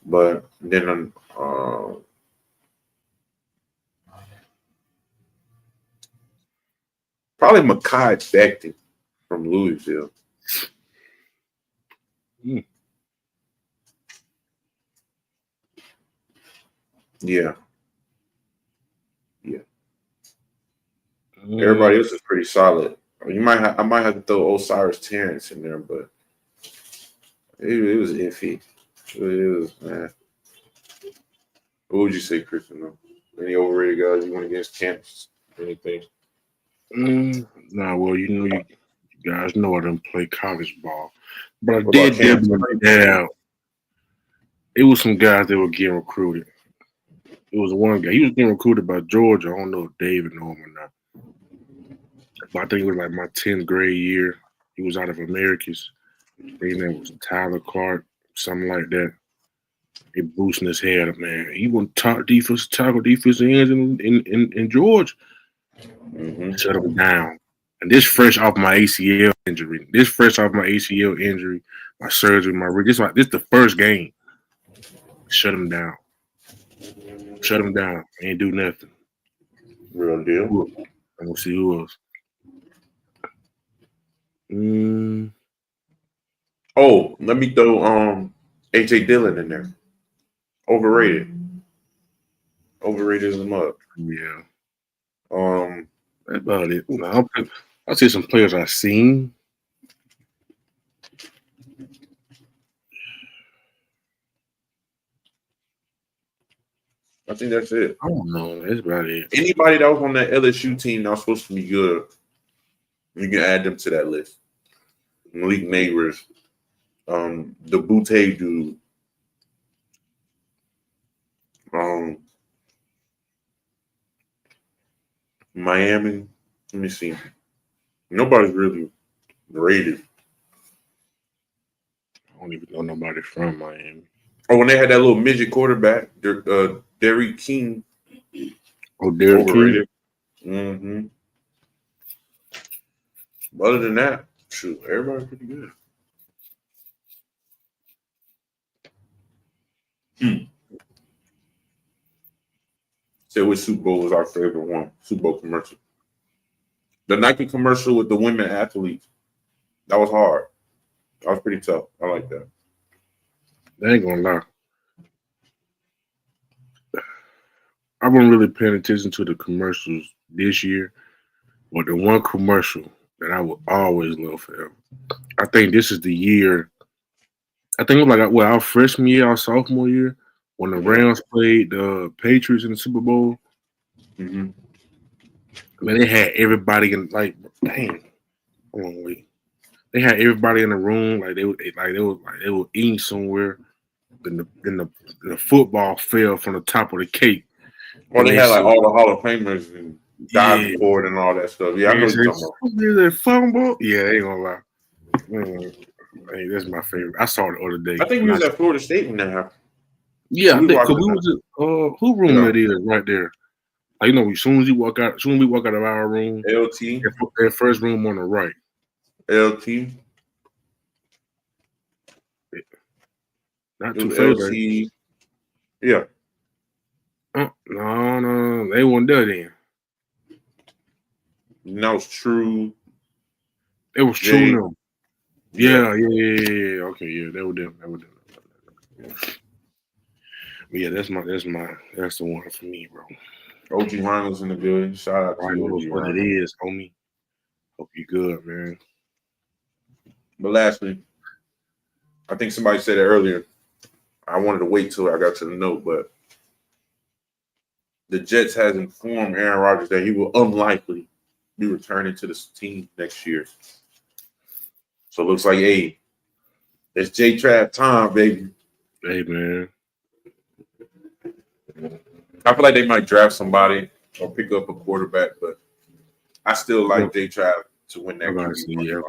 But then probably Mekhi Becton from Louisville. Yeah. Everybody else is pretty solid. I might have to throw Osiris Terrence in there, but it was iffy. It was, man. What would you say, Christian? Any overrated guys you want against camps? Anything? Nah, well, you guys know I didn't play college ball, but I did that out. It was some guys that were getting recruited. It was one guy. He was getting recruited by Georgia. I don't know if David knew him or not. But I think it was like my 10th grade year. He was out of Americas. His name was Tyler Clark, something like that. He boosting his head up, man. He won top tackle defense ends in Georgia. Mm-hmm. Shut him down. And this fresh off my ACL injury. My surgery, my wrist. This the first game. Shut him down. Ain't do nothing. Real deal. I'm gonna see who else. Oh, let me throw AJ Dillon in there. Overrated as a mug. Yeah. That's about it. I'll say some players I've seen. I think that's it. I don't know. That's about it. Anybody that was on that LSU team that was supposed to be good, you can add them to that list. Malik Neighbors, the Butte dude, Miami. Let me see. Nobody's really rated. I don't even know nobody from Miami. Oh, when they had that little midget quarterback, Derrick King. Oh, Derrick King. Mm-hmm. Other than that, shoot, everybody's pretty good. Say which Super Bowl was our favorite one? Super Bowl commercial. The Nike commercial with the women athletes. That was hard. That was pretty tough. I like that. I ain't gonna lie. I wasn't really paying attention to the commercials this year, but the one commercial that I will always love forever. I think this is the year. I think it was like our freshman year, our sophomore year, when the Rams played the Patriots in the Super Bowl. Mm-hmm. Man, they had everybody in dang. Hold on, wait. They had everybody in the room they were eating somewhere. Then the football fell from the top of the cake. Well, they had all the Hall of Famers and diving forward and all that stuff. Yeah, I know what you're talking about. That fumble? Yeah, I ain't gonna lie. Hey, that's my favorite. I saw it the other day. I think we was at Florida State when that happened. Yeah, because we was at who room that is right there. Like, as soon as we walk out of our room, LT, that first room on the right. LT. Not too LT. Yeah. No, they weren't there then. No, it's true. It was true now. Yeah. Okay, yeah, they were there. But yeah, that's the one for me, bro. OG Ronald's in the building. Shout out to you. OG what it is, homie. Hope you good, man. But lastly, I think somebody said it earlier. I wanted to wait till I got to the note, but the Jets has informed Aaron Rodgers that he will unlikely be returning to the team next year. So it looks like, hey, it's J-Trap time, baby. Hey, man. I feel like they might draft somebody or pick up a quarterback, but I still like J-Trap to win that QB.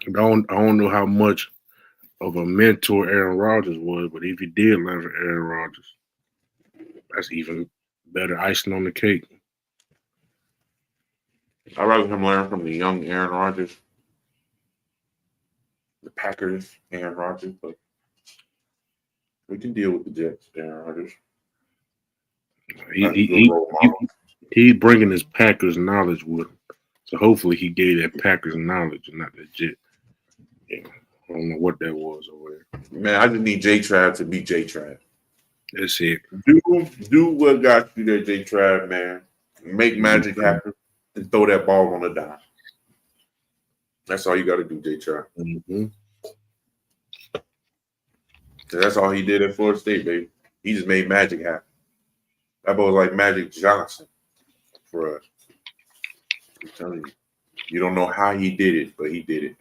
I don't know how much of a mentor Aaron Rodgers was, but if he did learn from Aaron Rodgers, that's even better icing on the cake. I'd rather him learn from the young Aaron Rodgers, the Packers, Aaron Rodgers, but we can deal with the Jets, Aaron Rodgers. He's bringing his Packers knowledge with him, so hopefully he gave that Packers knowledge and not that Jet. Yeah, I don't know what that was over there. Man, I just need J-Trap to be J-Trap. That's it. Do what got you there, J-Trap, man. Make magic happen and throw that ball on the dime. That's all you got to do, J-Trap. Mm-hmm. That's all he did at Florida State, baby. He just made magic happen. That boy was like Magic Johnson for us. I'm telling you. You don't know how he did it, but he did it.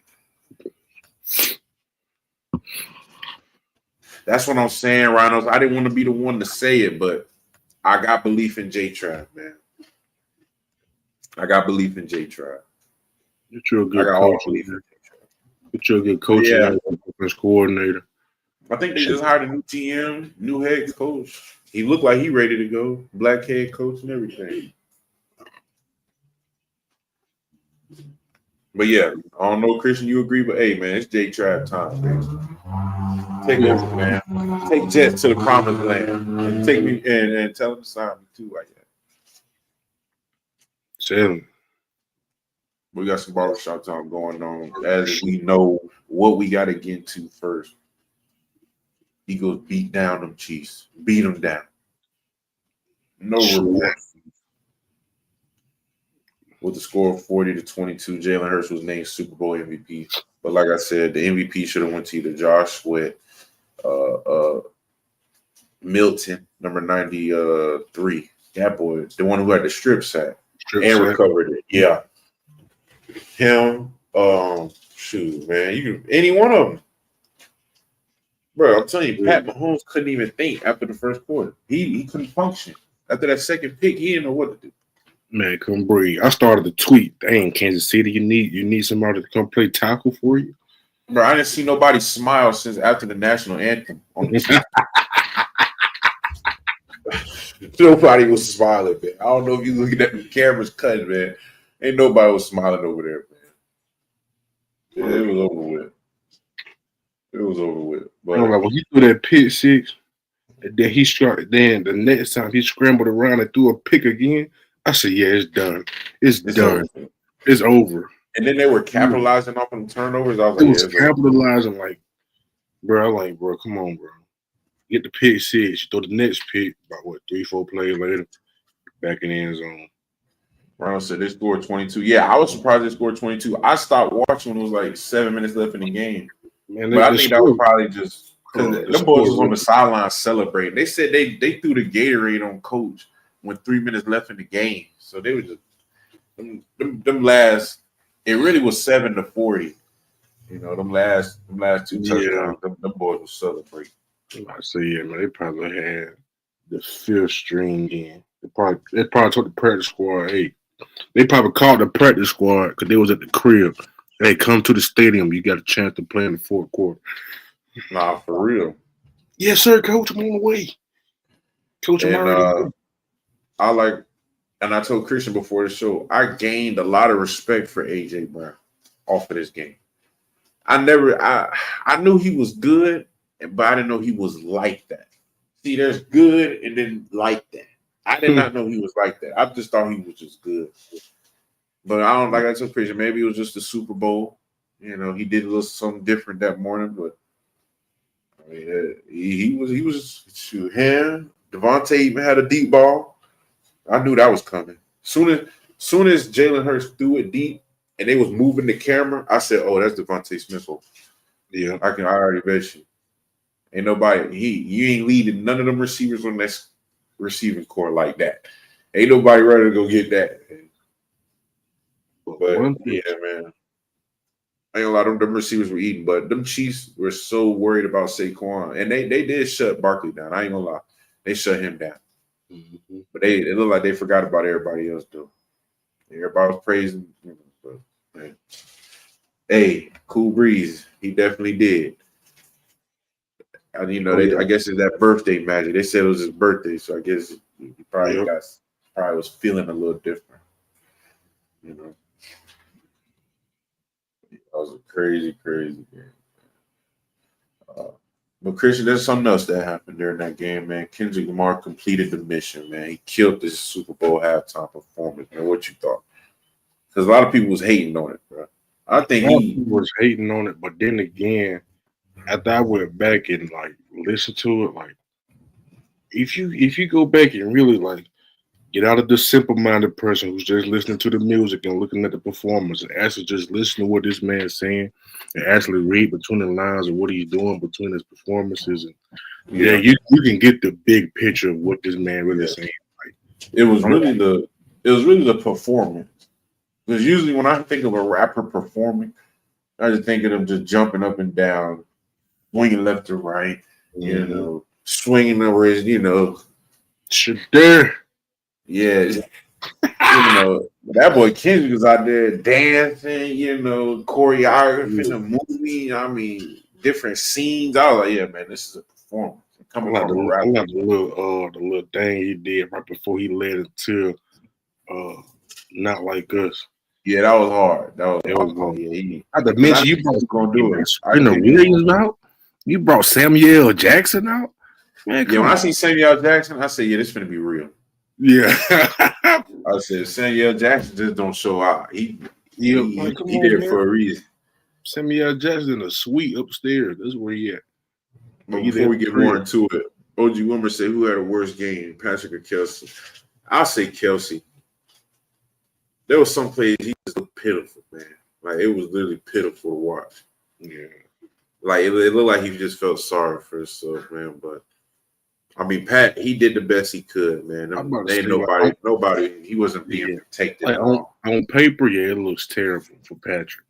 That's what I'm saying, Rhinos. I didn't want to be the one to say it, but I got belief in J-Trap, man. I got belief in J-Trap. You're a good coach. You're a good coach and offense coordinator. I think they just hired a new GM, new head coach. He looked like he ready to go. Black head coach and everything. But yeah, I don't know, Christian, you agree, but hey, man, it's J-Trap time, man. Take over, man. Take Jets to the promised land. And take me and tell them to sign me too like that. Seven. We got some barbershop talk going on. As we know what we got to get to first. Eagles beat down them Chiefs. Beat them down. No remorse. With the score of 40-22, Jalen Hurts was named Super Bowl MVP. But like I said, the MVP should have went to either Josh Sweat, Milton, number 93. That boy, the one who had the strip sack Strip and sack. recovered it. Yeah. Him. Shoot, man. You can any one of them. Bro, I'm telling you, Yeah. Pat Mahomes couldn't even think after the first quarter. He couldn't function. After that second pick, he didn't know what to do. Man, come breathe. I started to tweet. Dang, Kansas City, you need somebody to come play tackle for you. Bro, I didn't see nobody smile since after the national anthem on the TV. Nobody was smiling, man. I don't know if you looking at the cameras cutting, man. Ain't nobody was smiling over there, man. Yeah, it was over with. It was over with. But I'm like, when he threw that pick six, and then he struck. Then the next time he scrambled around and threw a pick again, I said, "Yeah, it's done. It's done. over. It's over." And then they were capitalizing off on turnovers. I was It like, was yeah, it's over. capitalizing like, bro, come on, bro. Get the pick six, you throw the next pick, about what, 3-4 plays later, back in the end zone. Brown said they scored 22. Yeah, I was surprised they scored 22. I stopped watching when it was like 7 minutes left in the game. Man, But I think that was probably just because the them boys was on score- the sideline celebrating. They said they threw the Gatorade on coach when 3 minutes left in the game. So they were just them last. It really was 7-40. You know, them last two touchdowns. Them boys was celebrating. So yeah, man, they probably had the fifth string in. They probably told the practice squad, hey, they probably called the practice squad because they was at the crib. Hey, come to the stadium. You got a chance to play in the fourth quarter. Nah, for real. Yes, sir, coach. I'm on the way. Coach, I'm already. And I told Christian before the show, I gained a lot of respect for AJ Brown off of this game. I knew he was good, but I didn't know he was like that. See, there's good and then like that. I did not know he was like that. I just thought he was just good. But I don't like I told Christian, maybe it was just the Super Bowl. You know, he did a little something different that morning, but I mean, he was shoot him. Devontae even had a deep ball. I knew that was coming. Soon as Jalen Hurts threw it deep and they was moving the camera, I said, "Oh, that's Devontae Smith." Yeah, I already bet you. Ain't nobody. You ain't leading none of them receivers on that receiving core like that. Ain't nobody ready to go get that. But yeah, man. I ain't a lot of them receivers were eating, but them Chiefs were so worried about Saquon, and they did shut Barkley down. I ain't gonna lie, they shut him down. Mm-hmm. But it looked like they forgot about everybody else though. Everybody was praising. But, man. Hey, Cool Breeze, he definitely did. And I guess it's that birthday magic. They said it was his birthday, so I guess he probably was feeling a little different. You know. That was a crazy game. But Christian, there's something else that happened during that game, man. Kendrick Lamar completed the mission, man. He killed this Super Bowl halftime performance, man. What you thought? Because a lot of people was hating on it, bro. I think he was hating on it, but then again, after I went back and like listened to it, like if you go back and really like get out of the simple-minded person who's just listening to the music and looking at the performance and actually just listen to what this man's saying and actually read between the lines of what he's doing between his performances. And you can get the big picture of what this man really saying. Like, it was really the performance. Because usually when I think of a rapper performing, I just think of them just jumping up and down, swinging left to right, you know, swinging the wrist, you know. Sure. Yeah, you know, that boy Kendrick was out there dancing, you know, choreography, the movie. I mean, different scenes. I was like, yeah, man, this is a performance. Coming from a rapper. I like the little thing he did right before he led it to Not Like Us. Yeah, that was hard. That was hard. Yeah, I had to mention you brought gonna do it. Williams out. You brought Samuel Jackson out. Man, when I see Samuel Jackson, I said, yeah, this is gonna be real. Yeah. I said Samuel Jackson just don't show out. He did it for a reason. Samuel Jackson in a suite upstairs. That's where he at. But before we get more into it, OG Wimmer said who had a worse game, Patrick or Kelsey? I'll say Kelsey. There was some plays he just looked pitiful, man. Like it was literally pitiful to watch. Yeah. Like it looked like he just felt sorry for himself, man. But I mean, Pat, he did the best he could, man. I'm about to Ain't say, like, nobody. He wasn't being yeah, protected like at all. on paper, yeah, it looks terrible for Patrick.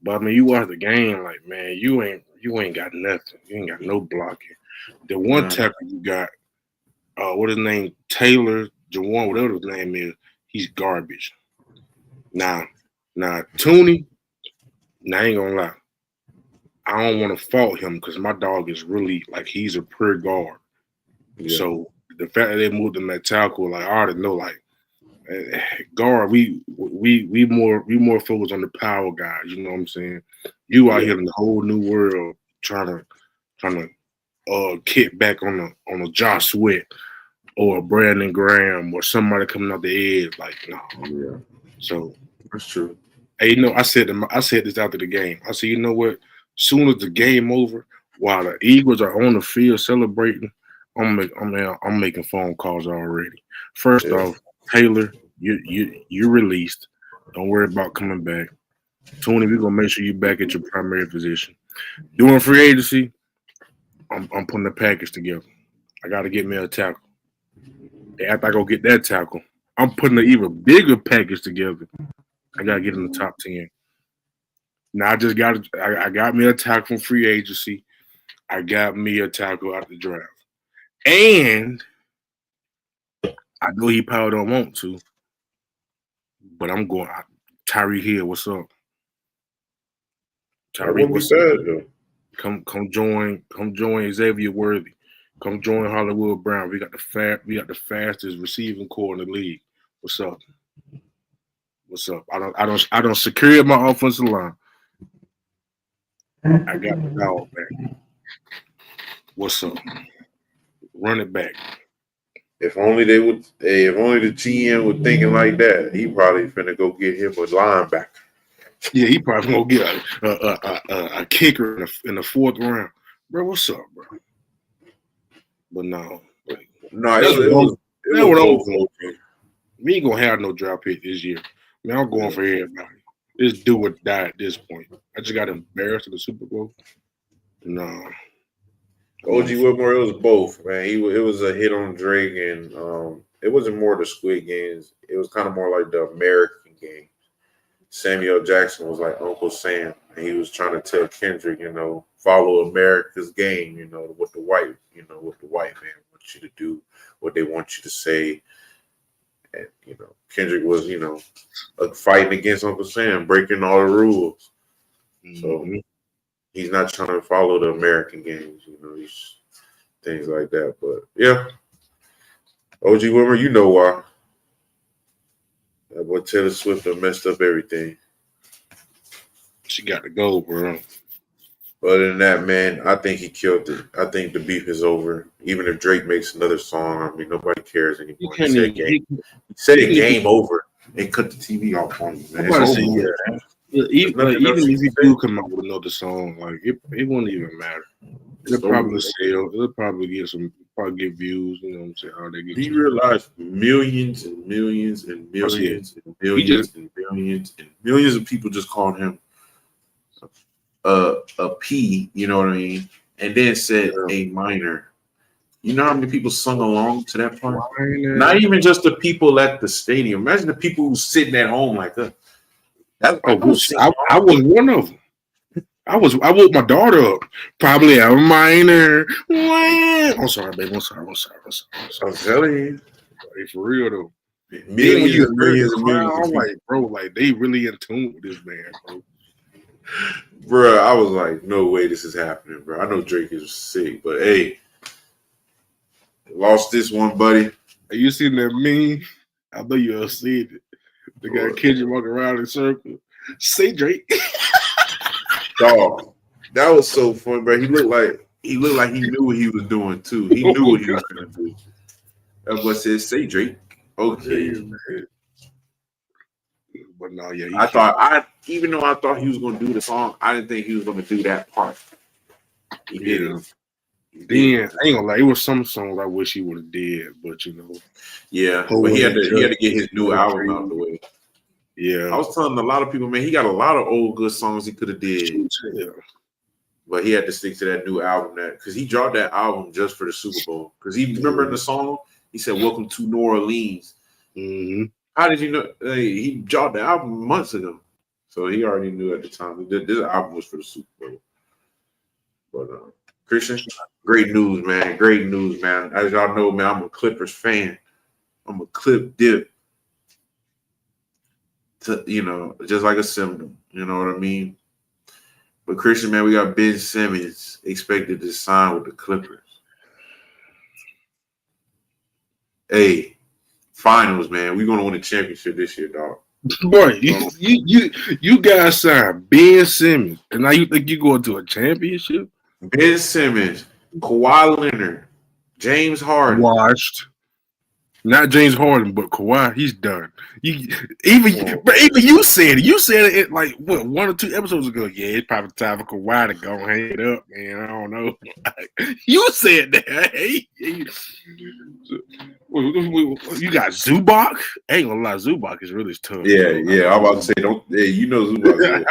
But I mean, you watch the game, like, man, you ain't got nothing. You ain't got no blocking. The one tackle you got, what his name, Taylor, Jawan, whatever his name is, he's garbage. Now, Tooney, now I ain't gonna lie. I don't want to fault him because my dog is really like he's a pure guard. Yeah. So the fact that they moved him that tackle, like I already know, like guard, we more focused on the power guys. You know what I'm saying? You out here in the whole new world trying to kick back on a Josh Sweat or a Brandon Graham or somebody coming off the edge. Like no. Yeah. So That's true. Hey, I said this after the game. I said, you know what? Soon as the game over, while the Eagles are on the field celebrating, I'm making phone calls already. First off, Taylor, you're released. Don't worry about coming back. Tony, we're gonna make sure you're back at your primary position. During free agency, I'm putting a package together. I got to get me a tackle. And after I go get that tackle, I'm putting an even bigger package together. I gotta get in the top 10. Now I got me a tackle from free agency. I got me a tackle out the draft. And I know he probably don't want to, but I'm going Tyree Hill, what's up? Tyree, what's up? Come join Xavier Worthy. Come join Hollywood Brown. We got the fastest receiving core in the league. What's up? What's up? I don't secure my offensive line. I got the dog back. What's up? Run it back. If only they would. Hey, if only the GM was thinking like that, he probably finna go get him a linebacker. Yeah, he probably gonna get a kicker in the fourth round, bro. What's up, bro? But no, it was we ain't gonna have no draft pick this year. Man, I'm going for everybody. Just do or die at this point. I just got embarrassed in the Super Bowl. No. OG Whitmore, it was both, man. It was a hit on Drake, and it wasn't more the Squid Games. It was kind of more like the American game. Samuel Jackson was like Uncle Sam, and he was trying to tell Kendrick, follow America's game, what the white man wants you to do, what they want you to say. And, Kendrick was, fighting against Uncle Sam, breaking all the rules. So he's not trying to follow the American games, these things like that. But, yeah, OG Wimmer, you know why. That boy Taylor Swift done messed up everything. She got to go, bro. Other than that, man, I think he killed it. I think the beef is over. Even if Drake makes another song, I mean, nobody cares anymore. He said game over and cut the TV off on you, man. Even if he do come out with another song, like it won't even matter. It'll probably sell. It'll probably get views. You know what I'm saying? How they get. Do you realize millions and millions and millions and millions and millions and millions of people just called him a P, you know what I mean? And then said a minor. You know how many people sung along to that part? Not even just the people at the stadium. Imagine the people who sitting at home like that. I was one of them. I woke my daughter up. Probably a minor. I'm sorry, baby. I'm sorry. I'm telling you. Hey, for real though. Millions and millions and millions. I'm like, bro, like they really in tune with this man, bro. Bro, I was like, no way this is happening, bro. I know Drake is sick, but hey, lost this one, buddy. Have you seen that meme? I know you'll see it. The guy Kendrick walking around in a circle. Say Drake. Dog, that was so fun, bro. He looked like he knew what he was doing too. He knew what he was gonna do. That boy said, "Say Drake." Okay. But no, yeah. Even though I thought he was gonna do the song, I didn't think he was gonna do that part. He didn't. Then I ain't gonna lie, it was some songs I wish he would have did, but yeah. But he had to get his new album out of the way. Yeah, I was telling a lot of people, man, he got a lot of old good songs he could have did. Yeah. but he had to stick to that new album because he dropped that album just for the Super Bowl. Because he remember in the song he said, "Welcome to New Orleans." Mm-hmm. How did you know? He dropped the album months ago, so he already knew at the time. This album was for the Super Bowl. But Christian, great news, man. Great news, man. As y'all know, man, I'm a Clippers fan. I'm a Clip dip. Just like a symbol. You know what I mean? But Christian, man, we got Ben Simmons expected to sign with the Clippers. Hey, finals, man. We're gonna win the championship this year, dog. Boy, you guys signed Ben Simmons, and now you think you're going to a championship? Ben Simmons, Kawhi Leonard, James Harden. Washed. Not James Harden, but Kawhi, he's done. Even you said it. You said it like what 1 or 2 episodes ago. Yeah, it's probably time for Kawhi to go hang it up, man. I don't know. You said that. Hey, you got Zubac. I ain't gonna lie, Zubac is really tough. Yeah. I'm about to say, don't. Yeah, you know Zubac.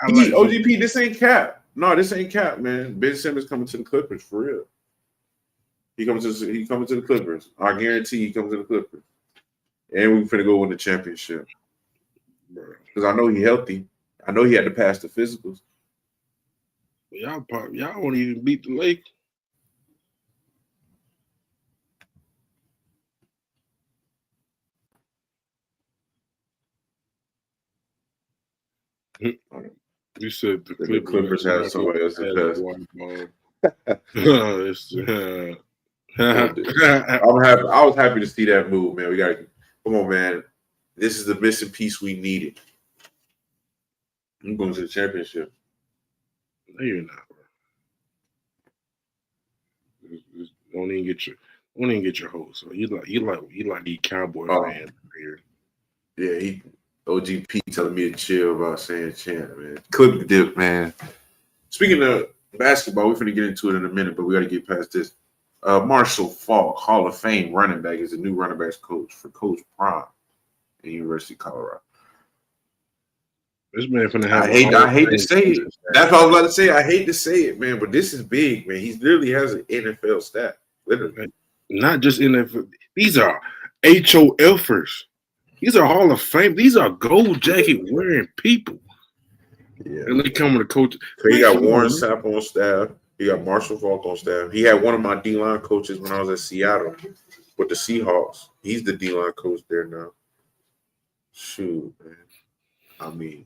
OGP, this ain't cap. No, this ain't cap, man. Ben Simmons coming to the Clippers for real. He coming to the Clippers. I guarantee he comes to the Clippers. And we're finna go win the championship. Because I know he's healthy. I know he had to pass the physicals. Y'all won't even beat the Lakers. You said the Clippers have somebody else to pass. I was happy to see that move, man. We got to come on, man. This is the missing piece we needed. I'm going to the championship. No, you're not, bro. Don't even get your hopes. So you like the Cowboy man here. Yeah, OGP telling me to chill about saying chant, man. Clip dip, man. Speaking of basketball, we're finna get into it in a minute, but we got to get past this. Marshall Faulk, Hall of Fame running back, is the new running backs coach for Coach Prime at University of Colorado. This man finna have. I hate to say it. That's what I was about to say. I hate to say it, man, but this is big, man. He literally has an NFL staff, literally. Not just NFL. These are HOFers. These are Hall of Fame. These are gold jacket wearing people. Yeah, and they come to coach. So he got Warren Sapp on staff. He got Marshall Faulk on staff. He had one of my D-line coaches when I was at Seattle with the Seahawks. He's the D-line coach there now. Shoot, man. I mean,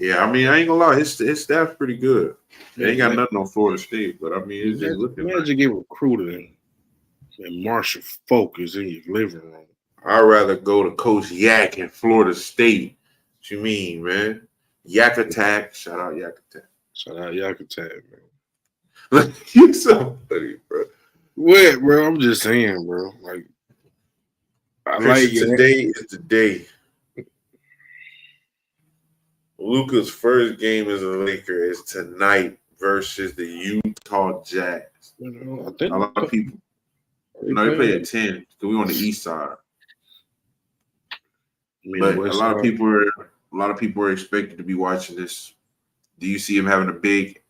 I ain't gonna lie. His staff's pretty good. They ain't got nothing on Florida State, but I mean, it's just looking like. Imagine get recruited and Marshall Faulk is in your living room. I'd rather go to Coach Yak in Florida State. What you mean, man? Yak Attack. Shout out Yak Attack. Shout out Yak Attack, man. You so funny, bro. What, bro? I'm just saying, bro. Like, today is the day. Luka's first game as a Laker is tonight versus the Utah Jazz. I think a lot of people. They play at 10 because we on the east side. But a lot of people are expected to be watching this. Do you see him having a big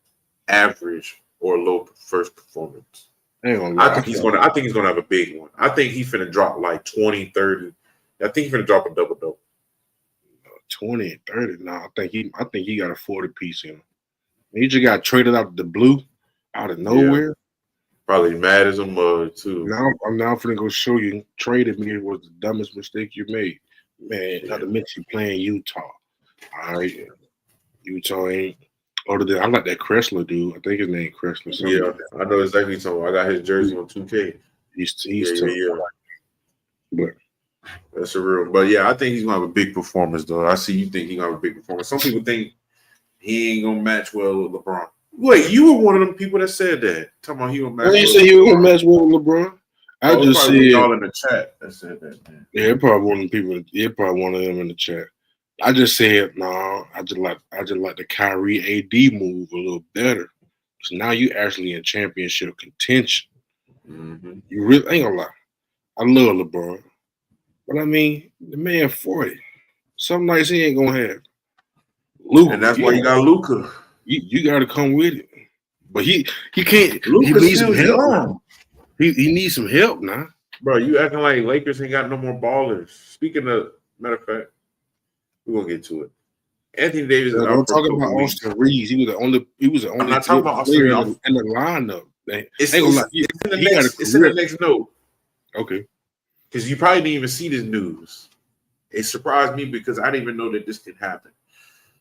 average or low first performance? I think he's gonna have a big one. I think he's finna drop like 20, 30. I think he's finna drop a double. 20 and 30. No, I think he got a 40 piece in him. He just got traded out the blue, out of nowhere. Yeah. Probably mad as a mug too. Now I'm finna go show you. Trading me was the dumbest mistake you made, man. Not to mention you playing Utah. All right, Utah ain't. Other than I like that Kressler dude. I think his name Kressler. Yeah, I know exactly what you're talking about. I got his jersey on 2K. He's tough. But that's a real. But yeah, I think he's gonna have a big performance though. I see you think he's gonna have a big performance. Some people think he ain't gonna match well with LeBron. Wait, you were one of them people that said that. Talking about he gonna match. You say he was gonna match well with LeBron? I just said y'all in the chat that said that, man. Yeah, probably one of the people. Yeah, probably one of them in the chat. I just said no. I just like the Kyrie AD move a little better. So now you actually in championship contention. Mm-hmm. You really ain't gonna lie. I love LeBron, but I mean the man 40. Some nights he ain't gonna have. Luka, and that's why you got Luka. You got to come with it. But he can't. Luka's he needs some still help. young. He needs some help now. Bro, you acting like Lakers ain't got no more ballers. Speaking of, matter of fact, we're gonna get to it. Anthony Davis is out Don't for a talk couple about weeks. Austin Reeves. He was the only. I'm not talking about Austin player Reeves. in the lineup. It's ain't gonna lie. it's in the next note. Okay. Because you probably didn't even see this news. It surprised me because I didn't even know that this could happen.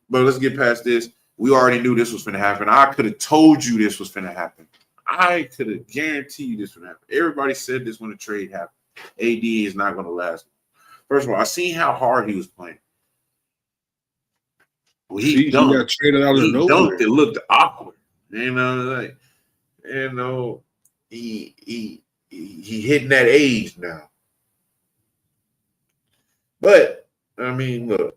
But let's get past this. We already knew this was going to happen. I could have told you this was going to happen. I could have guaranteed you this would happen. Everybody said this when the trade happened. AD is not going to last. First of all, I seen how hard he was playing. Well, he got traded out of nowhere. It looked awkward. He hitting that age now. But I mean, look,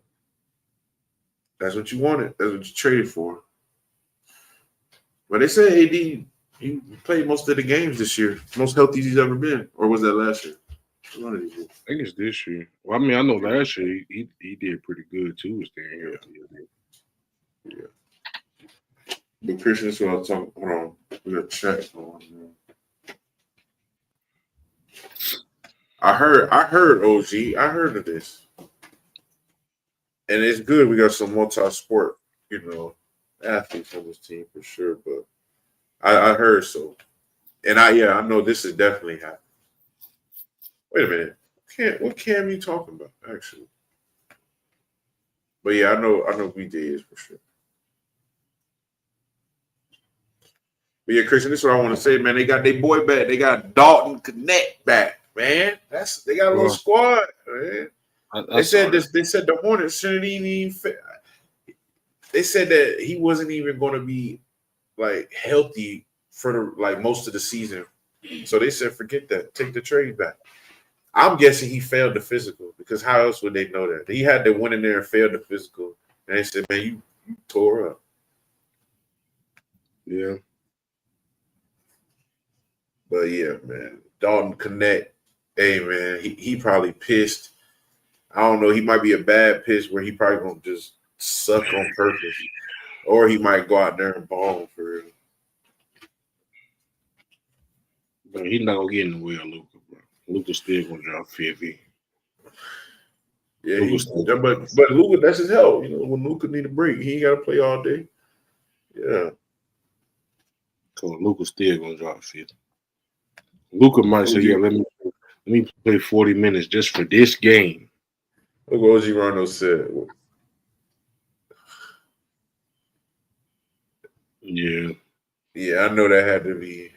that's what you wanted. That's what you traded for. But they said AD, he played most of the games this year, most healthy he's ever been, or was that last year? One of these years. I think it's this year. Well, I mean, I know last year he did pretty good too. Staying healthy. Yeah. But Christian, that's what I was talking. Hold on, we got chat going. I heard OG. I heard of this. And it's good we got some multi-sport, athletes on this team for sure. But I heard so. And I know this is definitely happening. Wait a minute. What Cam you talking about, actually? But yeah, I know BJ is for sure. But yeah, Christian, this is what I want to say, man. They got their boy back. They got Dalton Connect back, man. They got a little squad, man. They said the Hornets shouldn't even. They said that he wasn't even going to be like healthy for most of the season. So they said, forget that. Take the trade back. I'm guessing he failed the physical because how else would they know that? He had to went in there and failed the physical. And they said, man, you tore up. Yeah. But yeah, man. Dalton Connect. Hey, man, he probably pissed. I don't know. He might be a bad piss where he probably going to just suck on purpose. Or he might go out there and ball for real. But he's not going to get in the way of Luka, bro. Luka's still going to drop 50. Yeah, but Luka, that's his help. When Luka need a break, he ain't got to play all day. Yeah. So Luka's still going to drop 50. Luka might say, let me play 40 minutes just for this game. Look what OG Rondo said. Yeah. Yeah, I know that had to be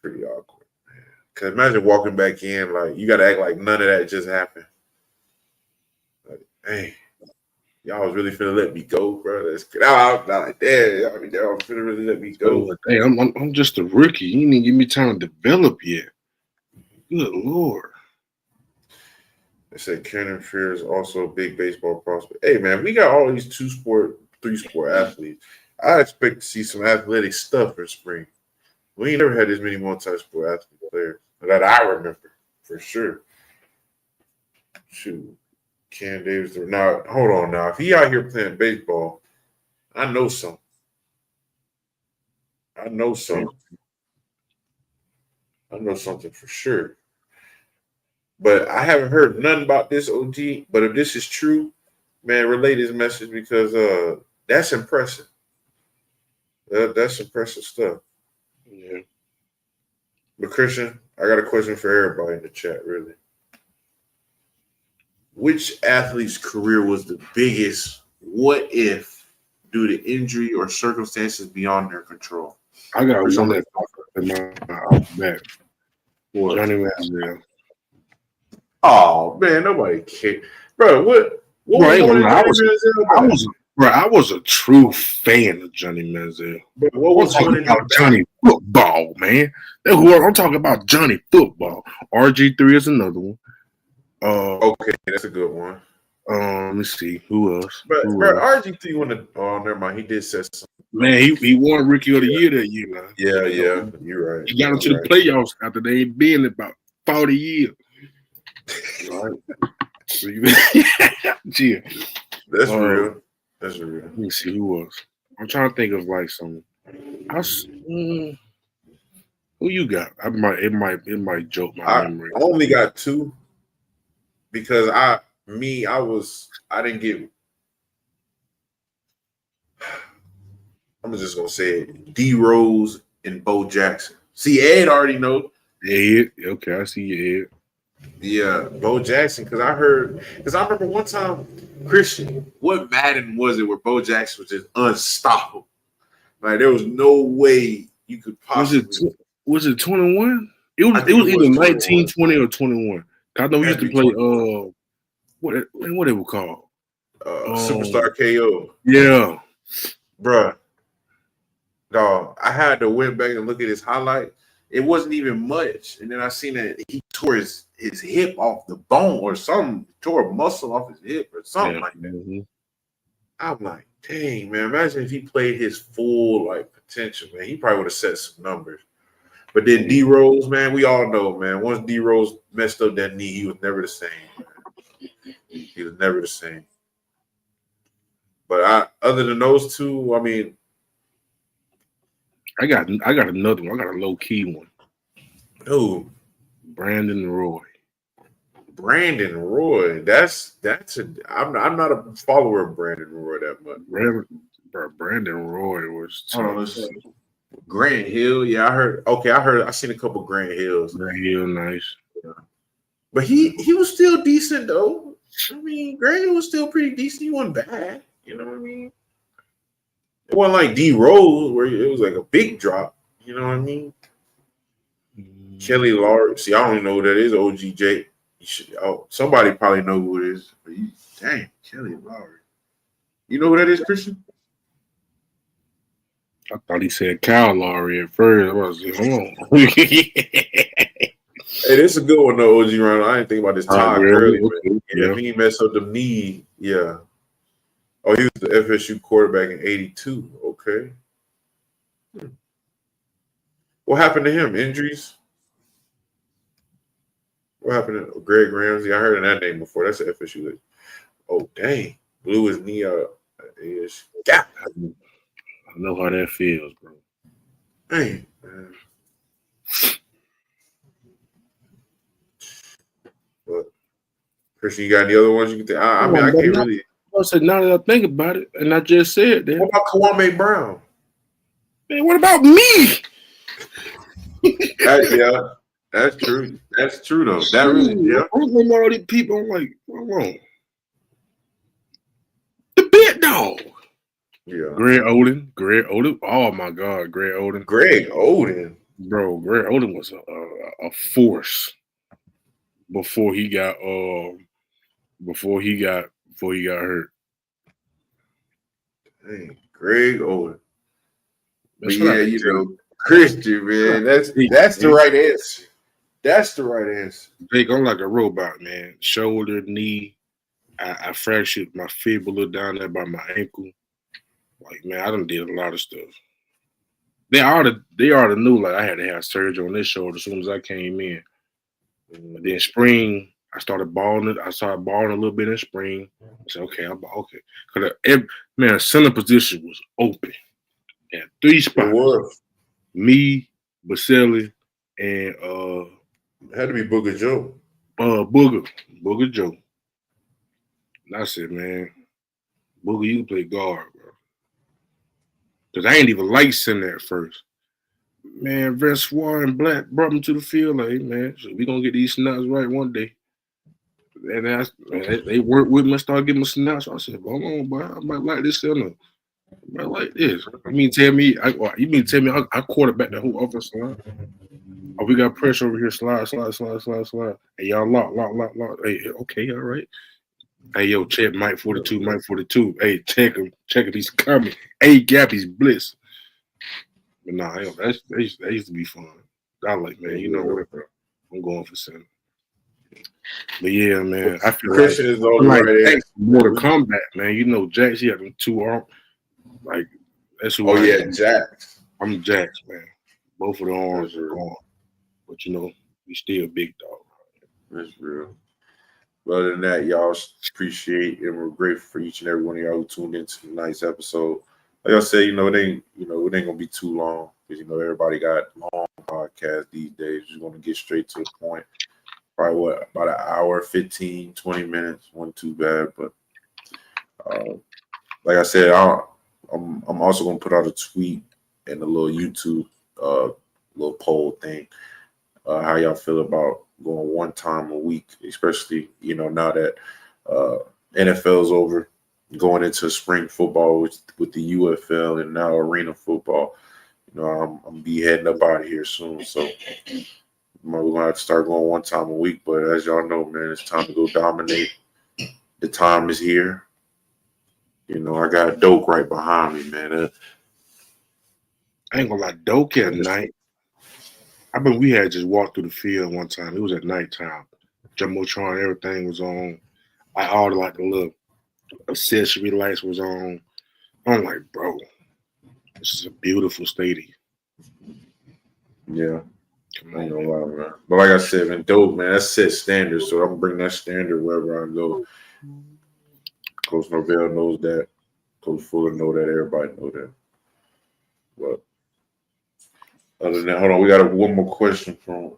pretty awkward, man. Because imagine walking back in, you got to act like none of that just happened. Like, hey, y'all was really finna let me go, bro. That's good. I'm not like, damn, y'all finna really let me go. Hey, I'm just a rookie. You didn't even give me time to develop yet. Good Lord. They said Cannon Fear is also a big baseball prospect. Hey, man, we got all these 2-sport, 3-sport athletes. I expect to see some athletic stuff in spring. We ain't never had this many multi-sport athlete players that I remember, for sure. Shoot. Cam Davis. Now, hold on now. If he out here playing baseball, I know something. I know something for sure. But I haven't heard nothing about this, OG. But if this is true, man, relay this message because that's impressive. That's impressive stuff. Yeah. But Christian, I got a question for everybody in the chat, really. Which athlete's career was the biggest what if due to injury or circumstances beyond their control? I got one that in my back. Johnny Manziel. Oh man, nobody cares, bro. What I was a true fan of Johnny Manziel. But what was talking about Johnny Football, man? I'm talking about Johnny Football. RG3 is another one. Okay, that's a good one. Let me see who else. But RG3 won the. Oh, never mind. He did say something. Man, he won Rookie of the Year that year. Man. Yeah, you're right. He got into the playoffs after they ain't been about 40 years. Right. Yeah. That's real. That's real. Let me see who was. I'm trying to think of like some. Who you got? It might joke my I memory. only got two because I didn't get. I'm just gonna say it. D Rose and Bo Jackson. See, Ed already know. Ed, okay, I see your Ed. Yeah, Bo Jackson. Because I remember one time, Christian. What Madden was it where Bo Jackson was just unstoppable? Like there was no way you could possibly. Was it 21? It I was think it was either 19, 21. 20, or 21. I know we used Had to to be play 21. what it was called. Superstar KO. Yeah. Bruh. Dog, I had to went back and look at his highlight. It wasn't even much. And then I seen that he tore his hip off the bone or something, tore a muscle off his hip or something like that. Mm-hmm. I'm like, dang, man, imagine if he played his full like potential, man. He probably would have set some numbers. But then D Rose, man, we all know, man. Once D Rose messed up that knee, he was never the same. Man. He was never the same. But other than those two, I mean, I got another one. I got a low key one. who? Brandon Roy. Brandon Roy. I'm not a follower of Brandon Roy that much. Brandon Roy was Hold on, let's see. Grant Hill. Yeah, I seen a couple Grant Hills. Grant Hill, nice. But he was still decent though. I mean, Grant Hill was still pretty decent. He wasn't bad. You know what I mean? It wasn't like D Rose where it was like a big drop. You know what I mean? Kelly Lowry. See, I don't even know who that is. OGJ. Somebody probably know who it is. But dang, Kelly Lowry. You know who that is, Christian? I thought he said Kyle Lowry at first. I was like, hold on. Hey, this is a good one though, OG Ronald. I didn't think about this Todd Gurley. Okay. Yeah, if he messed up the knee, yeah. Oh, he was the FSU quarterback in '82. Okay. What happened to him? Injuries? What happened to Greg Ramsey? I heard of that name before. That's the FSU. Oh, dang. Blew his knee out. I know how that feels, bro. Dang, man. But, Christian, you got any other ones you can think? I mean, I can't really. I said, now that I think about it, and I just said that. What about Kwame Brown? Man, what about me? Yeah, that's true. That's true, though. That really, yeah. I'm looking at all these people. I'm like, hold on. The big dog. Yeah. Greg Oden. Oh my God, Greg Oden. Greg Oden. Bro, Greg Oden was a force before he got hurt. Hey, Greg Oden. But That's yeah, you know, Christian, man, that's the right answer. That's the right answer. Jake, I'm like a robot, man. Shoulder, knee. I fractured my fibula down there by my ankle. Like, man, I done did a lot of stuff. They already knew like I had to have surgery on this shoulder as soon as I came in. And then spring, I started balling a little bit in spring. I said, okay, I'm okay. Because center position was open. Had 3 spots. It was. Me, Baselli, and it had to be Booger Joe. Booger Joe. And I said, man, Booger, you can play guard, bro. Because I ain't even like center at first. Man, Vince and Black brought me to the field. Like, hey, man, so we going to get these snaps right one day. And they worked with me and started giving me snaps. So I said, hold on, boy, I might like this center. I might like this. You mean tell me I quarterback the whole offensive line? Oh, we got pressure over here. Slide. Hey, y'all lock. Hey, okay, all right. Hey, yo, check Mike 42. Hey, check him. He's coming. Hey, gap, he's blitz. But nah, that used to be fun. I like, man, you know what, bro? I'm going for center. But yeah, man, I feel Christian like, is the only right answer. Mortal Kombat, man. You know, Jax, he had them 2 arms. Like, that's who I am. Jax. I'm Jax, man. Both of the arms are gone. But, you know, he's still a big dog. That's real. other than that, y'all appreciate and we're grateful for each and every one of y'all who tuned into tonight's episode. Like I said, it ain't gonna be too long because everybody got long podcasts these days. Just want to get straight to the point. Probably about an hour, 15, 20 minutes. Wasn't too bad, but like I said, I'm also gonna put out a tweet and a little YouTube little poll thing. How y'all feel about going one time a week, especially now that NFL's over, going into spring football with the UFL and now arena football. I'm be heading up out of here soon, so we're gonna have to start going one time a week. But as y'all know, man, it's time to go dominate. The time is here. I got Doke right behind me, man. I ain't gonna lie, Doke at night. We had just walked through the field one time. It was at nighttime. Jumbotron, everything was on. All the little accessory lights was on. I'm like, bro, this is a beautiful stadium. Yeah. I ain't gonna lie, man. But like I said, man, Dope, man, that set standards. So I'm gonna bring that standard wherever I go. Coach Norvell knows that. Coach Fuller know that. Everybody know that. But other than that, hold on, we got one more question from.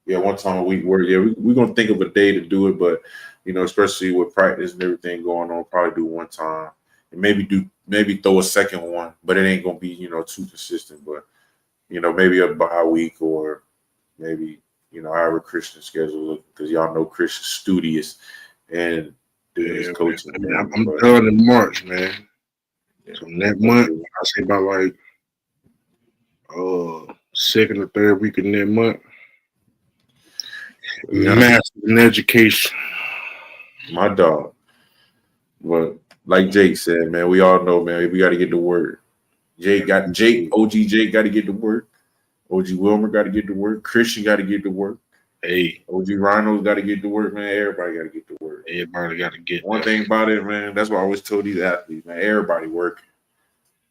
One time a week. We're gonna think of a day to do it, but especially with practice and everything going on, probably do one time and maybe throw a second one, but it ain't gonna be too consistent. But maybe a bye week or maybe however Christian's schedule look, because y'all know Christian's studious and doing his coaching. I'm done in March, man. Yeah. So next month, I say about second or third week of next month. Yeah. Master in education. My dog. But like Jake said, man, we all know, man, we got to get to work. OG Jake got to get to work. OG Wilmer got to get to work. Christian got to get to work. Hey, OG Rhino's got to get to work, man. Everybody got to get to work. Everybody got to get one thing about it, man. That's what I always told these athletes, man. Everybody working.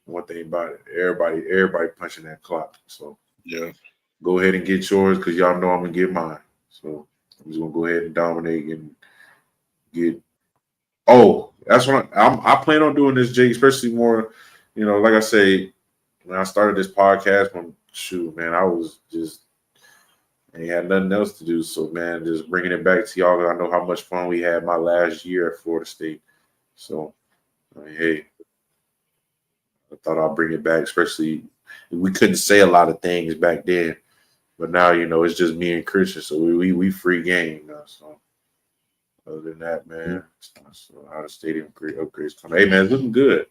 One thing about it, everybody punching that clock. So yeah, go ahead and get yours because y'all know I'm gonna get mine. So I'm just gonna go ahead and dominate and get. Oh, that's what I plan on doing this, Jake. Especially more, like I say, when I started this podcast, man, I was just ain't had nothing else to do. So man, just bringing it back to y'all. I know how much fun we had my last year at Florida State. So hey. I thought I'd bring it back, especially we couldn't say a lot of things back then, but now it's just me and Christian, so we free game now. So other than that, man, so out of stadium upgrades coming. Hey man, it's looking good.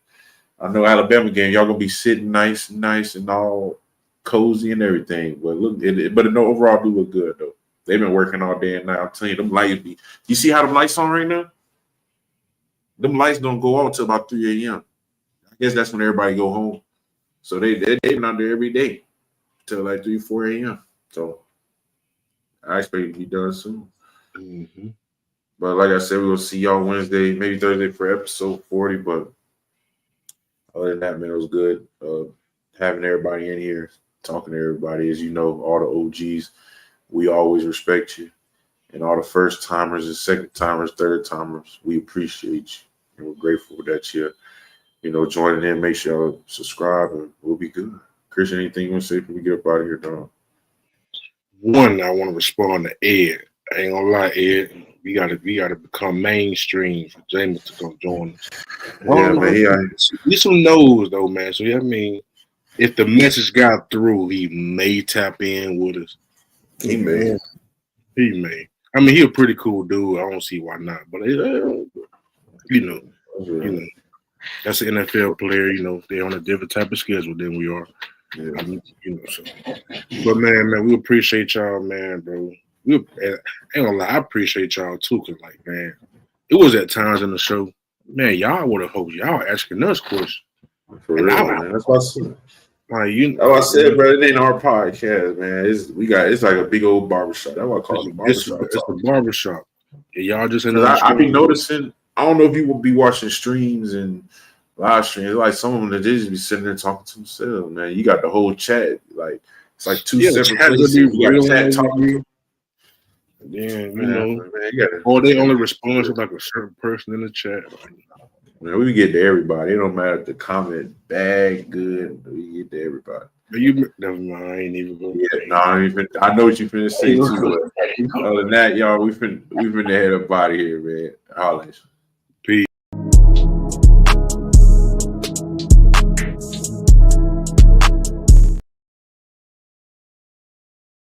I know Alabama game, y'all gonna be sitting nice and all cozy and everything, but overall do look good though. They've been working all day and night. I'm telling you, them lights you see how them lights on right now? Them lights don't go on until about 3 a.m. I guess that's when everybody go home. So they've been out there every day till like 3, 4 a.m. So I expect it to be done soon. Mm-hmm. But like I said, we'll see y'all Wednesday, maybe Thursday for episode 40. But other than that, man, it was good having everybody in here, talking to everybody. As you know, all the OGs, we always respect you. And all the first timers and second timers, third timers, we appreciate you. And we're grateful that you're joining in. Make sure y'all subscribe and we'll be good. Christian, anything you want to say before we get up out of here, dog? One, I want to respond to Ed. I ain't gonna lie, Ed. We gotta become mainstream for James to come join us. Yeah, man. He's some knows though, man. So if the message got through, he may tap in with us. He may. I mean, he a pretty cool dude. I don't see why not. But that's an NFL player. They're on a different type of schedule than we are. Yeah. So. But man, we appreciate y'all, man, bro. I ain't gonna lie, I appreciate y'all too, cause man, it was at times in the show, man, y'all would have hoped y'all asking us questions. For real, man. That's what I said. That's what I said, bro. It ain't our podcast, man. It's like a big old barbershop. That's what I call it, barbershop. It's the barbershop. Yeah, y'all just I be noticing. I don't know if you will be watching streams and live streams. Like some of them, they just be sitting there talking to themselves, man. You got the whole chat. Like it's like two separate places. You got chat talking. Then Man, you gotta, or they only respond to like a certain person in the chat. Like, man, we get to everybody. It don't matter if the comment bad, good. We get to everybody. you never mind. I ain't even going. Yeah, no, I know what you finna say too. But other than that, y'all, we finna head up out of here, man. Holla.